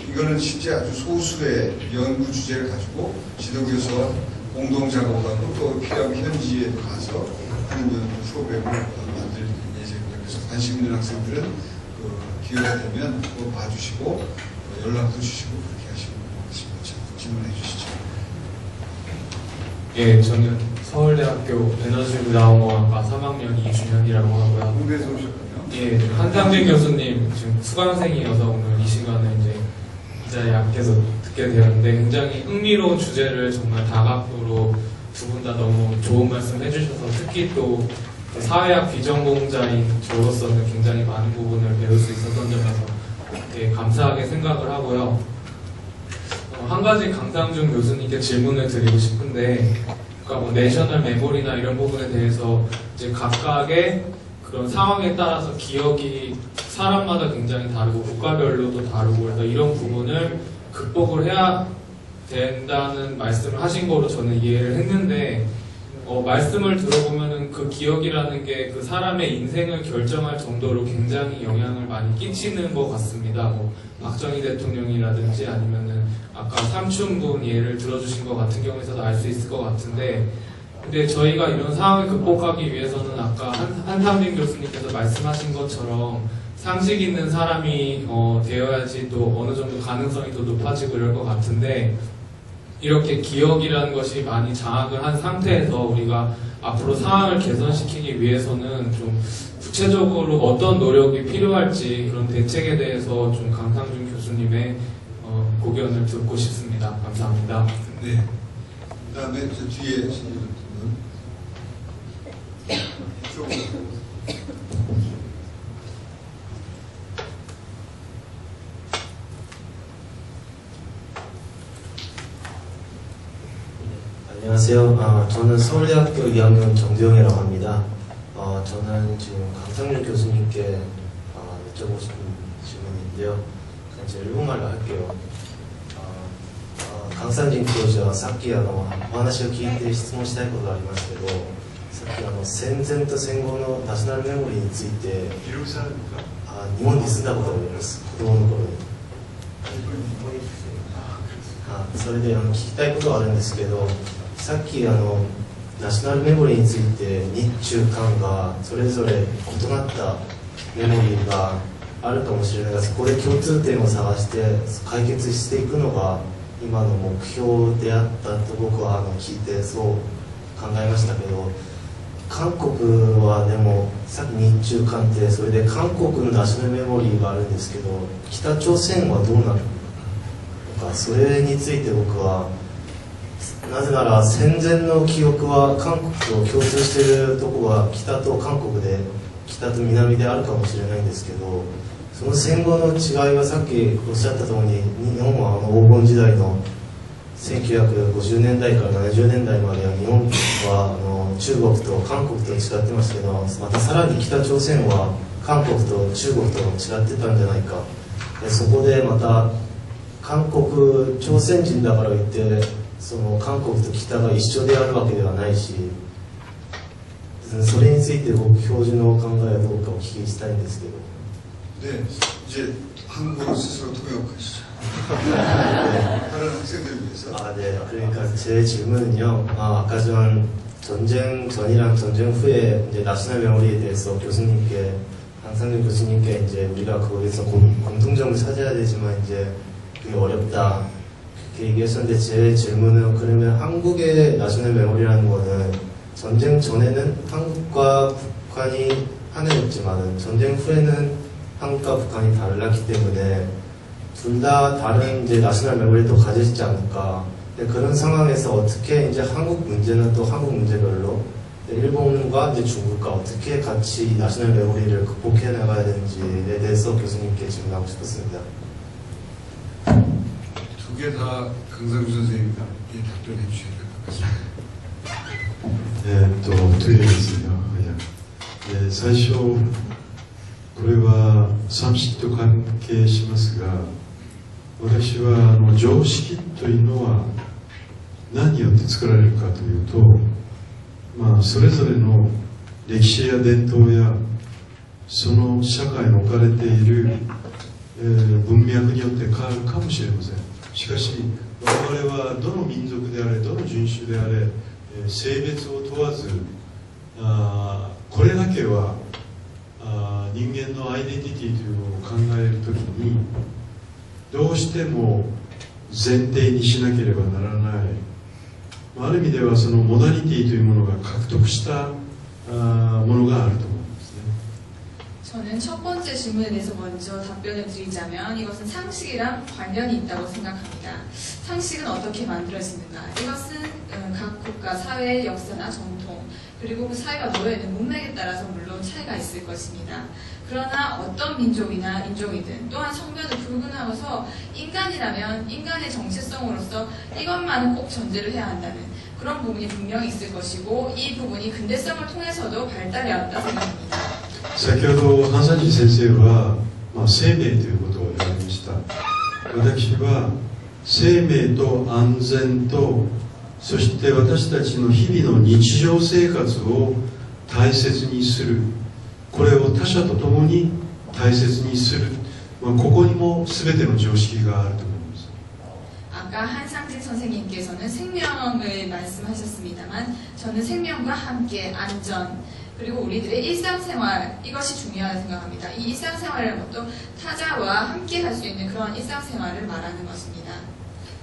이거는 실제 아주 소수의 연구 주제를 가지고 지도교수와 공동 작업하고 또 필요한 현지에 가서 하는 연구 프로그램을 만들 예정입니다. 그래서 관심 있는 학생들은 기회가 되면 그거 봐주시고 연락도 주시고 그렇게 하시면 고맙습니다. 질문해 주시죠. 예, 저는 서울대학교 에너지문화공학과 3학년 이준현이라고 하고요. 홍대에서 오셨군요. 예, 한상진 교수님 지금 수강생이어서 오늘 이 시간에 이제 이 자리에 앞에서 듣게 되었는데 굉장히 흥미로운 주제를 정말 다각도로 두 분 다 너무 좋은 말씀 해주셔서 특히 또 사회학 비전공자인 저로서는 굉장히 많은 부분을 배울 수 있었던 점에서 되게 감사하게 생각을 하고요. 한 가지 강상준 교수님께 질문을 드리고 싶은데, 그러니까 뭐 내셔널 메모리나 이런 부분에 대해서 이제 각각의 그런 상황에 따라서 기억이 사람마다 굉장히 다르고 국가별로도 다르고 그래서 이런 부분을 극복을 해야 된다는 말씀을 하신 거로 저는 이해를 했는데, 말씀을 들어보면은 그 기억이라는 게 그 사람의 인생을 결정할 정도로 굉장히 영향을 많이 끼치는 것 같습니다. 뭐 박정희 대통령이라든지 아니면은 아까 삼촌분 예를 들어주신 것 같은 경우에서도 알 수 있을 것 같은데, 근데 저희가 이런 상황을 극복하기 위해서는 아까 한상진 교수님께서 말씀하신 것처럼 상식 있는 사람이 되어야지 또 어느 정도 가능성이 더 높아지고 이럴 것 같은데, 이렇게 기억이라는 것이 많이 장악을 한 상태에서 우리가 앞으로 상황을 개선시키기 위해서는 좀 구체적으로 어떤 노력이 필요할지 그런 대책에 대해서 좀 강상준 교수님의 고견을 듣고 싶습니다. 감사합니다. 네. 그 다음에 저 뒤에 계신 분은 이쪽으로. 안녕하세요. 저는 서울대학교 2학년 정재영이라고 합니다. 저는 지금 강상준 교수님께 여쭤보고 싶은 질문인데요. 그냥 제가 일본말로 할게요. 강상진 교수가 さっきお話を聞いて質問したいことがありますけど、さっき戦前と戦後のナショナルメモリーについて、日本に住んだことがあります、子供の頃に。それで聞きたいことがあるんですけど、さっきナショナルメモリーについて日中韓がそれぞれ異なったメモリーがあるかもしれないが、そこで共通点を探して解決していくのが今の目標であったと僕は聞いてそう考えましたけど、韓国はでもさっき日中韓ってそれで韓国のナショナルメモリーがあるんですけど、北朝鮮はどうなるのか、それについて僕はなぜなら戦前の記憶は韓国と共通しているところは北と韓国で北と南であるかもしれないんですけど、その戦後の違いはさっきおっしゃったとおりに日本は黄金時代の1950年代から70年代までは日本は中国と韓国と違ってますけど、またさらに北朝鮮は韓国と中国と違ってたんじゃないか。でそこでまた朝鮮人だから言ってその韓国と北が一緒であるわけではないし、それについて僕教授のお考えはどうかお聞きしたいんですけど。 네, 이제 한국어를 스스로 통역하시죠. 다른 학생들을 위해서. 아, 네. 그러니까 제 질문은요. 아까 전 전쟁 전이랑 전쟁 후에 이제 나셔널 메모리에 대해서 교수님께 한상준 교수님께 이제 우리가 거기서 공통점을 찾아야 되지만 이제 그게 어렵다 그렇게 얘기하셨는데, 제 질문은 그러면 한국의 나셔널 메모리라는 거는 전쟁 전에는 한국과 북한이 하나였지만은 전쟁 후에는 한국과 북한이 달랐기 때문에 둘 다 다른 이제 나셔널 메모리를 또 가지지 않을까. 그런 상황에서 어떻게 이제 한국 문제는 또 한국 문제별로, 일본과 이제 중국과 어떻게 같이 나셔널 메모리를 극복해 나가야 되는지에 대해서 교수님께 질문하고 싶었습니다. 두 개 다 강상준 선생님이 답변해 주셔야 될 것 같습니다. というですよ。最初これは三式と関係しますが、私は常識というのは何によって作られるかというと、それぞれの歴史や伝統やその社会に置かれている、文脈によって変わるかもしれません。しかし我々はどの民族であれどの人種であれ、性別を問わず、これだけは人間のアイデンティティというのを考えるときにどうしても前提にしなければならない、ある意味ではそのモダニティというものが獲得したものがあると思いますね。 저는 첫 번째 질문에 대해서 먼저 답변을 드리자면, 이것은 상식이랑 관련이 있다고 생각합니다. 상식은 어떻게 만들어지는가? 이것은 각 국가 사회의 역사나 전통, 그리고 그 사회가 놓여있는 문맥에 따라서 물론 차이가 있을 것입니다. 그러나 어떤 민족이나 인종이든 또한 성별을 불문하고서 인간이라면 인간의 정체성으로서 이것만은 꼭 전제를 해야 한다는 그런 부분이 분명히 있을 것이고, 이 부분이 근대성을 통해서도 발달해 왔다 생각합니다. 先ほどハンサンジ先生は、生命ということを言われました。私は生命と安全と、そして私たちの日々の日常生活を大切にする、これを他者と共に大切にする、ここにも全ての常識があると思います。 아까 한상진 선생님께서는 생명을 말씀하셨습니다만, 저는 생명과 함께 안전, 그리고 우리들의 일상생활, 이것이 중요하다고 생각합니다. 이 일상생활이라는 것도 타자와 함께 할 수 있는 그런 일상생활을 말하는 것입니다.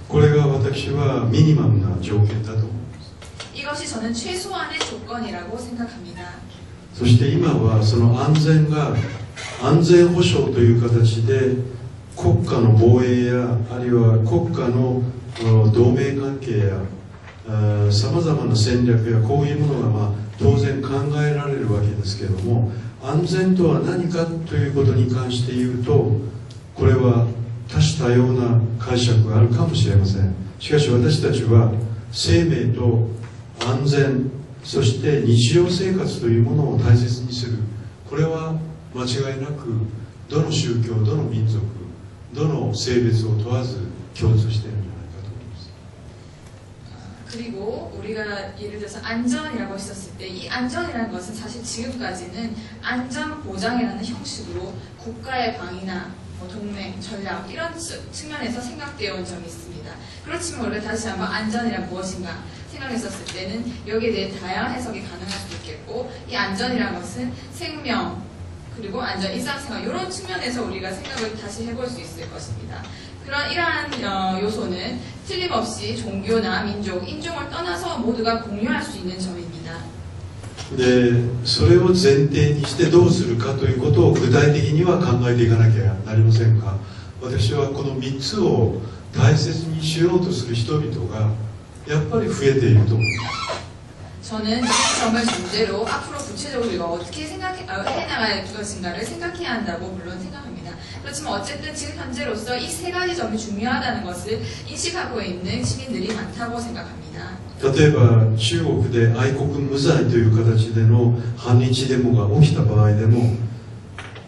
これが私はミニマムな条件だと思います。 이것이 저는 최소한의 조건이라고 생각합니다. そして今はその安全が安全保障という形で国家の防衛やあるいは国家の同盟関係やさまざまな戦略やこういうものが当然考えられるわけですけれども、安全とは何かということに関して言うと、これは多種多様な解釈があるかもしれません。しかし私たちは生命と安全、そして日常生活というものを大切にする、これは間違いなくどの宗教、どの民族、どの性別を問わず共通しているんじゃないかと思います。 그리고 우리가 예를 들어서 안전이라고 했었을 때, 이 안전이라는 것은 사실 지금까지는 안전 보장이라는 형식으로 국가의 방위나 동맹, 전략 이런 측면에서 생각되어 온 점이 있습니다. 그렇지만 우리가 다시 한번 안전이란 무엇인가 생각했었을 때는 여기에 대해 다양한 해석이 가능할 수도 있겠고, 이 안전이라는 것은 생명, 그리고 안전, 일상생활 이런 측면에서 우리가 생각을 다시 해볼 수 있을 것입니다. 이러한 요소는 틀림없이 종교나 민족, 인종을 떠나서 모두가 공유할 수 있는 점입니다. でそれを前提にしてどうするかということを具体的には考えていかなきゃなりませんが、私はこの3つを大切にしようとする人々がやっぱり増えていると思います。 저는 이 점을 전제로 앞으로 구체적으로 우리가 어떻게 해나갈 것인가를 생각해야 한다고 물론 생각합니다. 그렇지만 어쨌든 지금 현재로서 이 세 가지 점이 중요하다는 것을 인식하고 있는 시민들이 많다고 생각합니다. 例えば中国で愛国無罪という形での反日デモが起きた場合でも、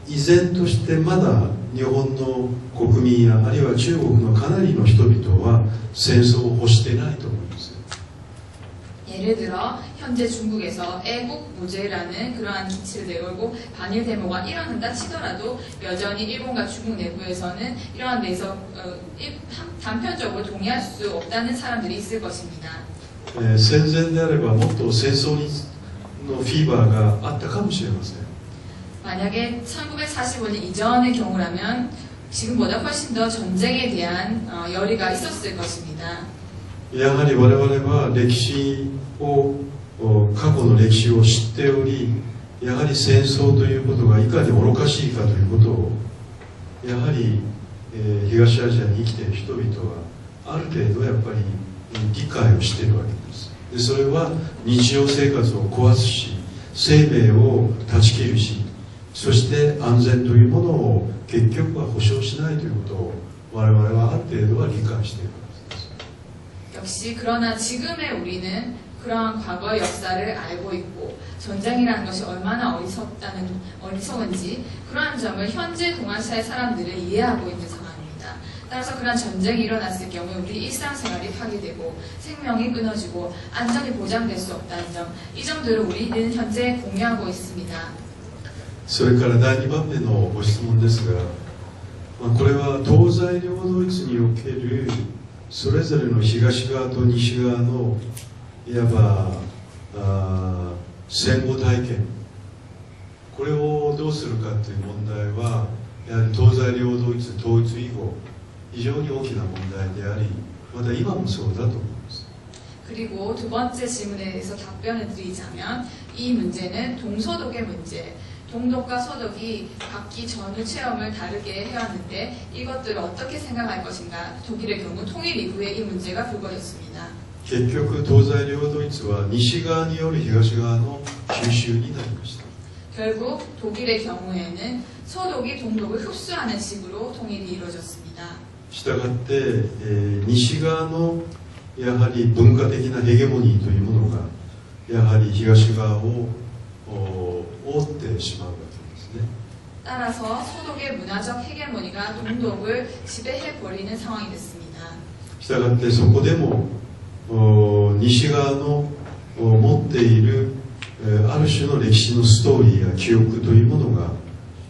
依然としてまだ日本の国民やあるいは中国のかなりの人々は戦争を欲していないと思います。 예를 들어 현재 중국에서 애국무죄라는 그러한 기치를 내걸고 반일 데모가 일어난다 치더라도 여전히 일본과 중국 내부에서는 이러한 데서 단편적으로 동의할 수 없다는 사람들이 있을 것입니다. 戦前であればもっと戦争のフィーバーがあったかもしれません。 만약에 1945년 이전의 경우라면 지금보다 훨씬 더 전쟁에 대한 열의가 있었을 것입니다. やはり我々は歴史を過去の歴史を知っており、やはり戦争ということがいかに愚かしいかということをやはり、東アジアに生きている人々はある程度やっぱり理解をしているわけです。でそれは日常生活を壊すし、生命を断ち切るし、そして安全というものを結局は保障しないということを我々はある程度は理解している。 역시 그러나 지금의 우리는 그러한 과거의 역사를 알고 있고 전쟁이라는 것이 얼마나 어리석은지 그러한 점을 현재 동아시아의 사람들을 이해하고 있는 상황입니다. 따라서 그러한 전쟁이 일어났을 경우에 우리 일상생활이 파괴되고 생명이 끊어지고 안전이 보장될 수 없다는 점, 이 점들을 우리는 현재 공유하고 있습니다. それから第2番目のご質問ですが、これは東西両ドイツにおけるそれぞれの東側と西側のいわば戦後体験、これをどうするかという問題はやはり東西両ドイツ統一以後非常に大きな問題であり、また今もそうだと思います。 그리고 두 번째 질문에 대해서 답변을 드리자면 이 문제는 동서독의 문제, 동독과 서독이 각기 전후 체험을 다르게 해왔는데 이것들을 어떻게 생각할 것인가, 독일의 경우 통일 이후에 이 문제가 불거졌습니다. 結局東西両ドイツは西側による東側の吸収になりました。 결국 독일의 경우에는 서독이 동독을 흡수하는 식으로 통일이 이루어졌습니다. したがって、西側のやはり文化的なヘゲモニーというものがやはり東側を覆ってしまうわけですね。 따라서 서독의 문화적 헤게모니가 동독을 지배해버리는 상황이 됐습니다. したがってそこでも西側の持っているある種の歴史のストーリーや記憶というものが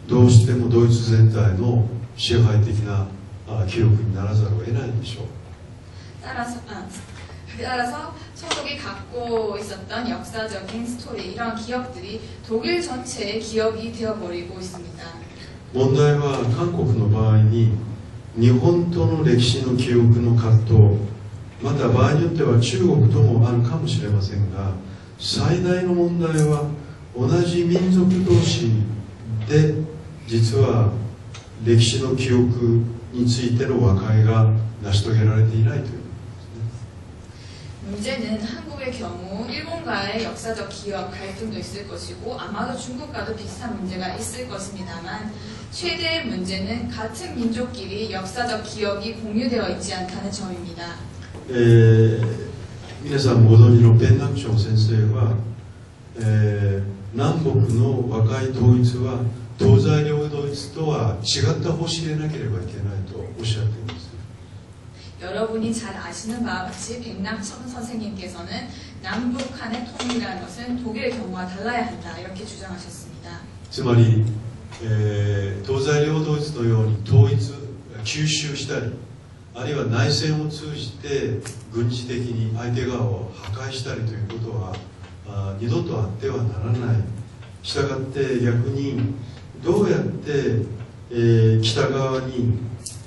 どうしてもドイツ全体の支配的な記憶にならざるを得ないでしょう。 따라서 서독이 갖고 있었던 역사적인 스토리, 이런 기억들이 독일 전체의 기억이 되어버리고 있습니다. 問題は韓国の場合に日本との歴史の記憶の葛藤、また場合によっては中国ともあるかもしれませんが、最大の問題は同じ民族同士で実は歴史の記憶についての和解が成し遂げられていないという。 문제는 한국의 경우 일본과의 역사적 기억 갈등도 있을 것이고 아마도 중국과도 비슷한 문제가 있을 것입니다만 최대의 문제는 같은 민족끼리 역사적 기억이 공유되어 있지 않다는 점입니다. 皆さんご存知のペンナクション先生は、南北の和解統一は東西両ドイツとは違った方式でなければいけないとおっしゃっています。 여러분이 잘 아시는 바와 같이 백낙천 선생님께서는 남북 간의 통일이라는 것은 독일의 경우와 달라야 한다, 이렇게 주장하셨습니다. つまり、東西両ドイツのように統一吸収したり、あるいは内戦を通じて軍事的に相手側を破壊したりということは二度とあってはならない。したがって逆にどうやって、北側に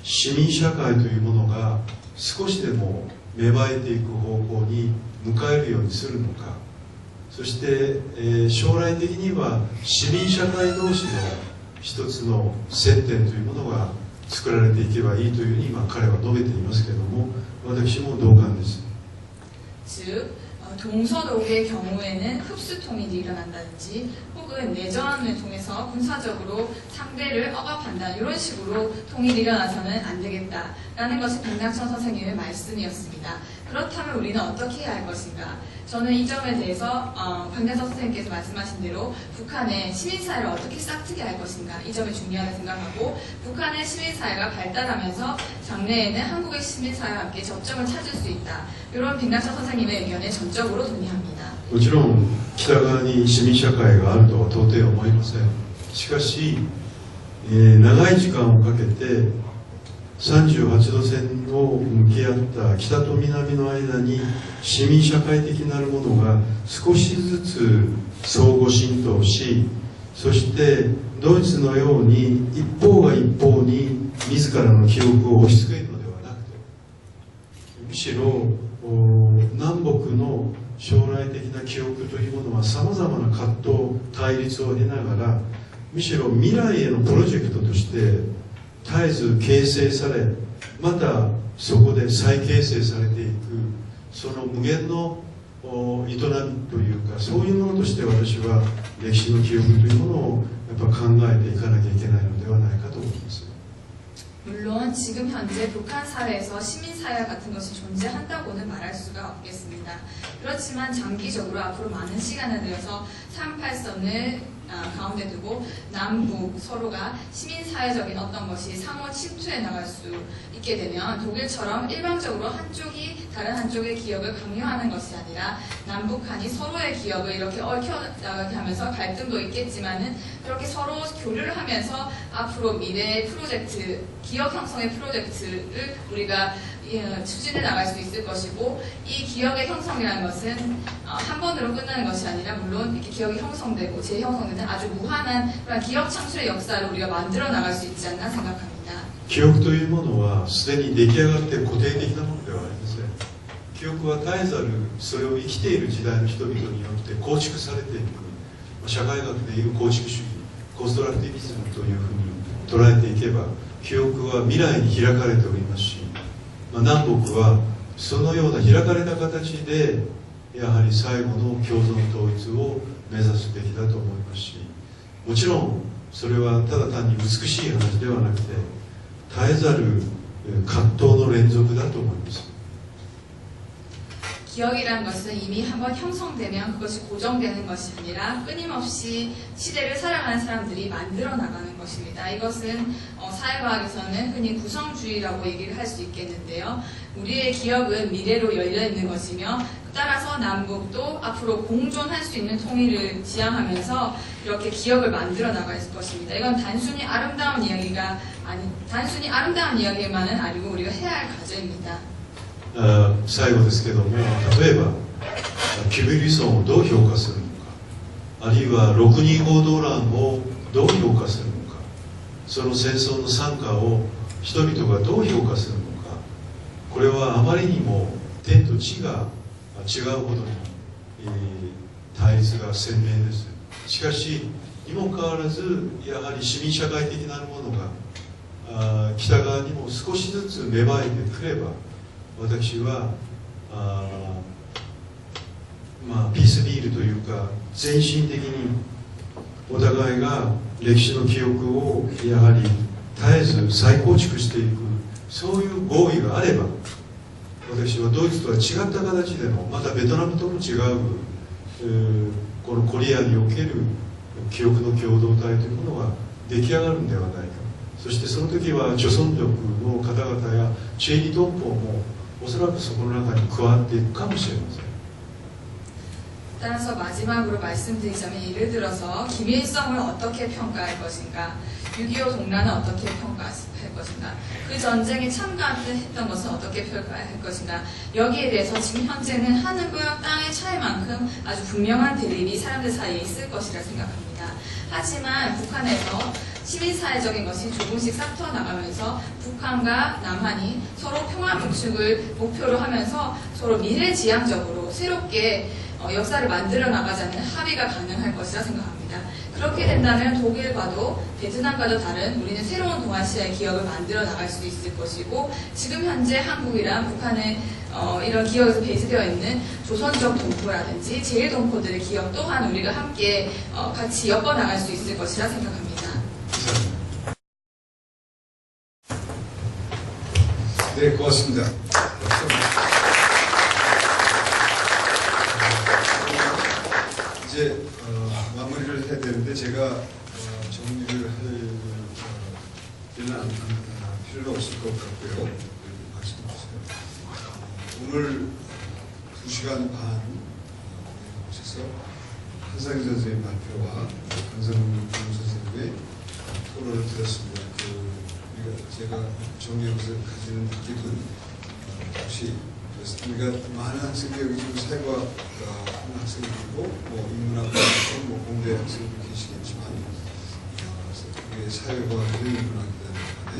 市民社会というものが少しでも芽生えていく方向に向かえるようにするのか、そして、将来的には市民社会同士の一つの接点というものが作られていけばいいというふうに今彼は述べていますけれども、私も同感です。 즉 동서독의 경우에는 흡수 통일이 일어난다든지 혹은 내전을 통해서 군사적으로 상대를 억압한다 이런 식으로 통일이 일어나서는 안 되겠다라는 것이 백낙천 선생님의 말씀이었습니다. 그렇다면 우리는 어떻게 해야 할 것인가? 저는 이 점에 대해서 백낙천 선생님께서 말씀하신 대로 북한의 시민사회를 어떻게 싹트게 할 것인가 이 점이 중요하다고 생각하고北한의 시민사회가 발달하면서 장래에는 한국의 시민사회와 함께 접점을 찾을 수 있다. 이런 백낙천 선생님의 의견에 전적으로 동의합니다. もちろん北側に市民社会があるとは到底思いません。しかし、長い時間をかけて38度線を向き合った北と南の間に市民社会的なるものが少しずつ相互浸透し、そしてドイツのように一方が一方に自らの記憶を押し付けるのではなくて、むしろ南北の将来的な記憶というものはさまざまな葛藤対立を経ながら、むしろ未来へのプロジェクトとして絶えず形成され、またそこで再形成されていく、その無限の営みというか、そういうものとして私は歴史の記憶というものをやっぱ考えていかなきゃいけないのではないかと思います。 물론 지금 현재 북한 사회에서 시민사회 같은 것이 존재한다고는 말할 수가 없겠습니다. 그렇지만 장기적으로 앞으로 많은 시간을 들여서 38선을 가운데 두고 남북 서로가 시민사회적인 어떤 것이 상호 침투해 나갈 수 있게 되면 독일처럼 일방적으로 한쪽이 다른 한쪽의 기업을 강요하는 것이 아니라 남북한이 서로의 기업을 이렇게 얽혀나가게 하면서 갈등도 있겠지만은 그렇게 서로 교류를 하면서 앞으로 미래의 프로젝트, 기업 형성의 프로젝트를 우리가 추진해 나갈 수 있을 것이고, 이 기억의 형성이라는 것은 한 번으로 끝나는 것이 아니라 물론 이렇게 기억이 형성되고 재형성되는 아주 무한한 그런 기억 창출의 역사를 우리가 만들어 나갈 수 있지 않나 생각합니다. 記憶というものはすでに出来上がって固定的なものではありません。記憶は絶えざるそれを生きている時代の人々によって構築されていく、社会学でいう構築主義、コンストラクティビズムというふうに捉えていけば、記憶は未来に開かれておりますし、南北はそのような開かれた形でやはり最後の共存統一を目指すべきだと思いますし、もちろんそれはただ単に美しい話ではなくて絶えざる葛藤の連続だと思います。 기억이라는 것은 이미 한번 형성되면 그것이 고정되는 것이 아니라 끊임없이 시대를 살아가는 사람들이 만들어 나가는 것입니다. 이것은 사회과학에서는 흔히 구성주의라고 얘기를 할 수 있겠는데요. 우리의 기억은 미래로 열려 있는 것이며 따라서 남북도 앞으로 공존할 수 있는 통일을 지향하면서 이렇게 기억을 만들어 나갈 것입니다. 이건 단순히 아름다운 이야기만은 아니고 우리가 해야 할 과제입니다. 最後ですけども、例えばキュビルソンをどう評価するのか、あるいは625動乱をどう評価するのか、その戦争の惨禍を人々がどう評価するのか、これはあまりにも天と地が違うほどに、対立が鮮明です。しかしにもかかわらずやはり市民社会的なるものが北側にも少しずつ芽生えてくれば、私はピースビールというか全身的にお互いが歴史の記憶をやはり絶えず再構築していく、そういう合意があれば、私はドイツとは違った形での、またベトナムとも違う、このコリアにおける記憶の共同体というものが出来上がるんではないか。そしてその時は朝鮮族の方々やチェイリトンポもおそらくそこの中に加わっていくかもしれません。 따라서 마지막으로 말씀드리자면, 예를 들어서 김일성을 어떻게 평가할 것인가, 6.25 동란을 어떻게 평가할 것인가, 그 전쟁에 참가했던 것은 어떻게 평가할 것인가, 여기에 대해서 지금 현재는 하늘과 땅의 차이만큼 아주 분명한 대립이 사람들 사이에 있을 것이라 생각합니다. 하지만 북한에서 시민사회적인 것이 조금씩 싹터 나가면서 북한과 남한이 서로 평화 구축을 목표로 하면서 서로 미래지향적으로 새롭게 역사를 만들어 나가자는 합의가 가능할 것이라 생각합니다. 겁니다. 그렇게 된다면 독일과도 베트남과도 다른 우리는 새로운 동아시아의 기업을 만들어 나갈 수 있을 것이고, 지금 현재 한국이랑 북한의 이런 기업에서 베이스되어 있는 조선적 동포라든지 제일동포들의 기업 또한 우리가 함께 같이 엮어 나갈 수 있을 것이라 생각합니다. 네, 고맙습니다. 이제 마무리를 해야 되는데 제가 정리를 할 필요는 없을 것 같고요. 말씀해 주세요. 오늘 2시간 반 오셔서 한상희 선생님 발표와 강성문 선생님의 토론을 들었습니다. 제가 정리하면서 가지는 느낌은 혹시 우리가 많은 학생들이 지금 사회과 학생들이고 인문학과 뭐 공대 학생도 계시겠지만 우리 사회과학이나 인문학이라는 간에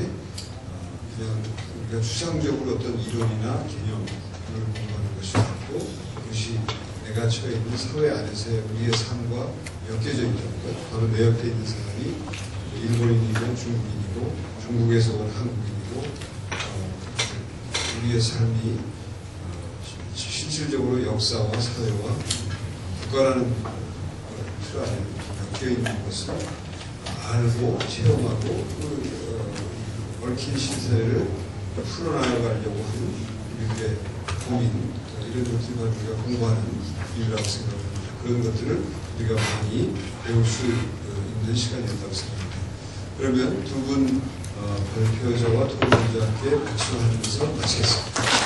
그냥 우리가 추상적으로 어떤 이론이나 개념을 공부하는 것이 아니고 그것이 내가 처해 있는 사회 안에서의 우리의 삶과 엮여져 있는 것, 바로 내 옆에 있는 사람이 일본인이고 중국인이고 중국에서 온 한국인이고 우리의 삶이 실질적으로 역사와 사회와 국가라는 틀 안에 엮여있는 것을 알고 체험하고 얽힌 신세를 풀어나가려고 하는 우리들의 고민, 이런 것들만 우리가 공부하는 이유라고 생각합니다. 그런 것들을 우리가 많이 배울 수 있는 시간이었다고 생각합니다. 그러면 두 분 발표자와 토론자께 박수하면서 마치겠습니다.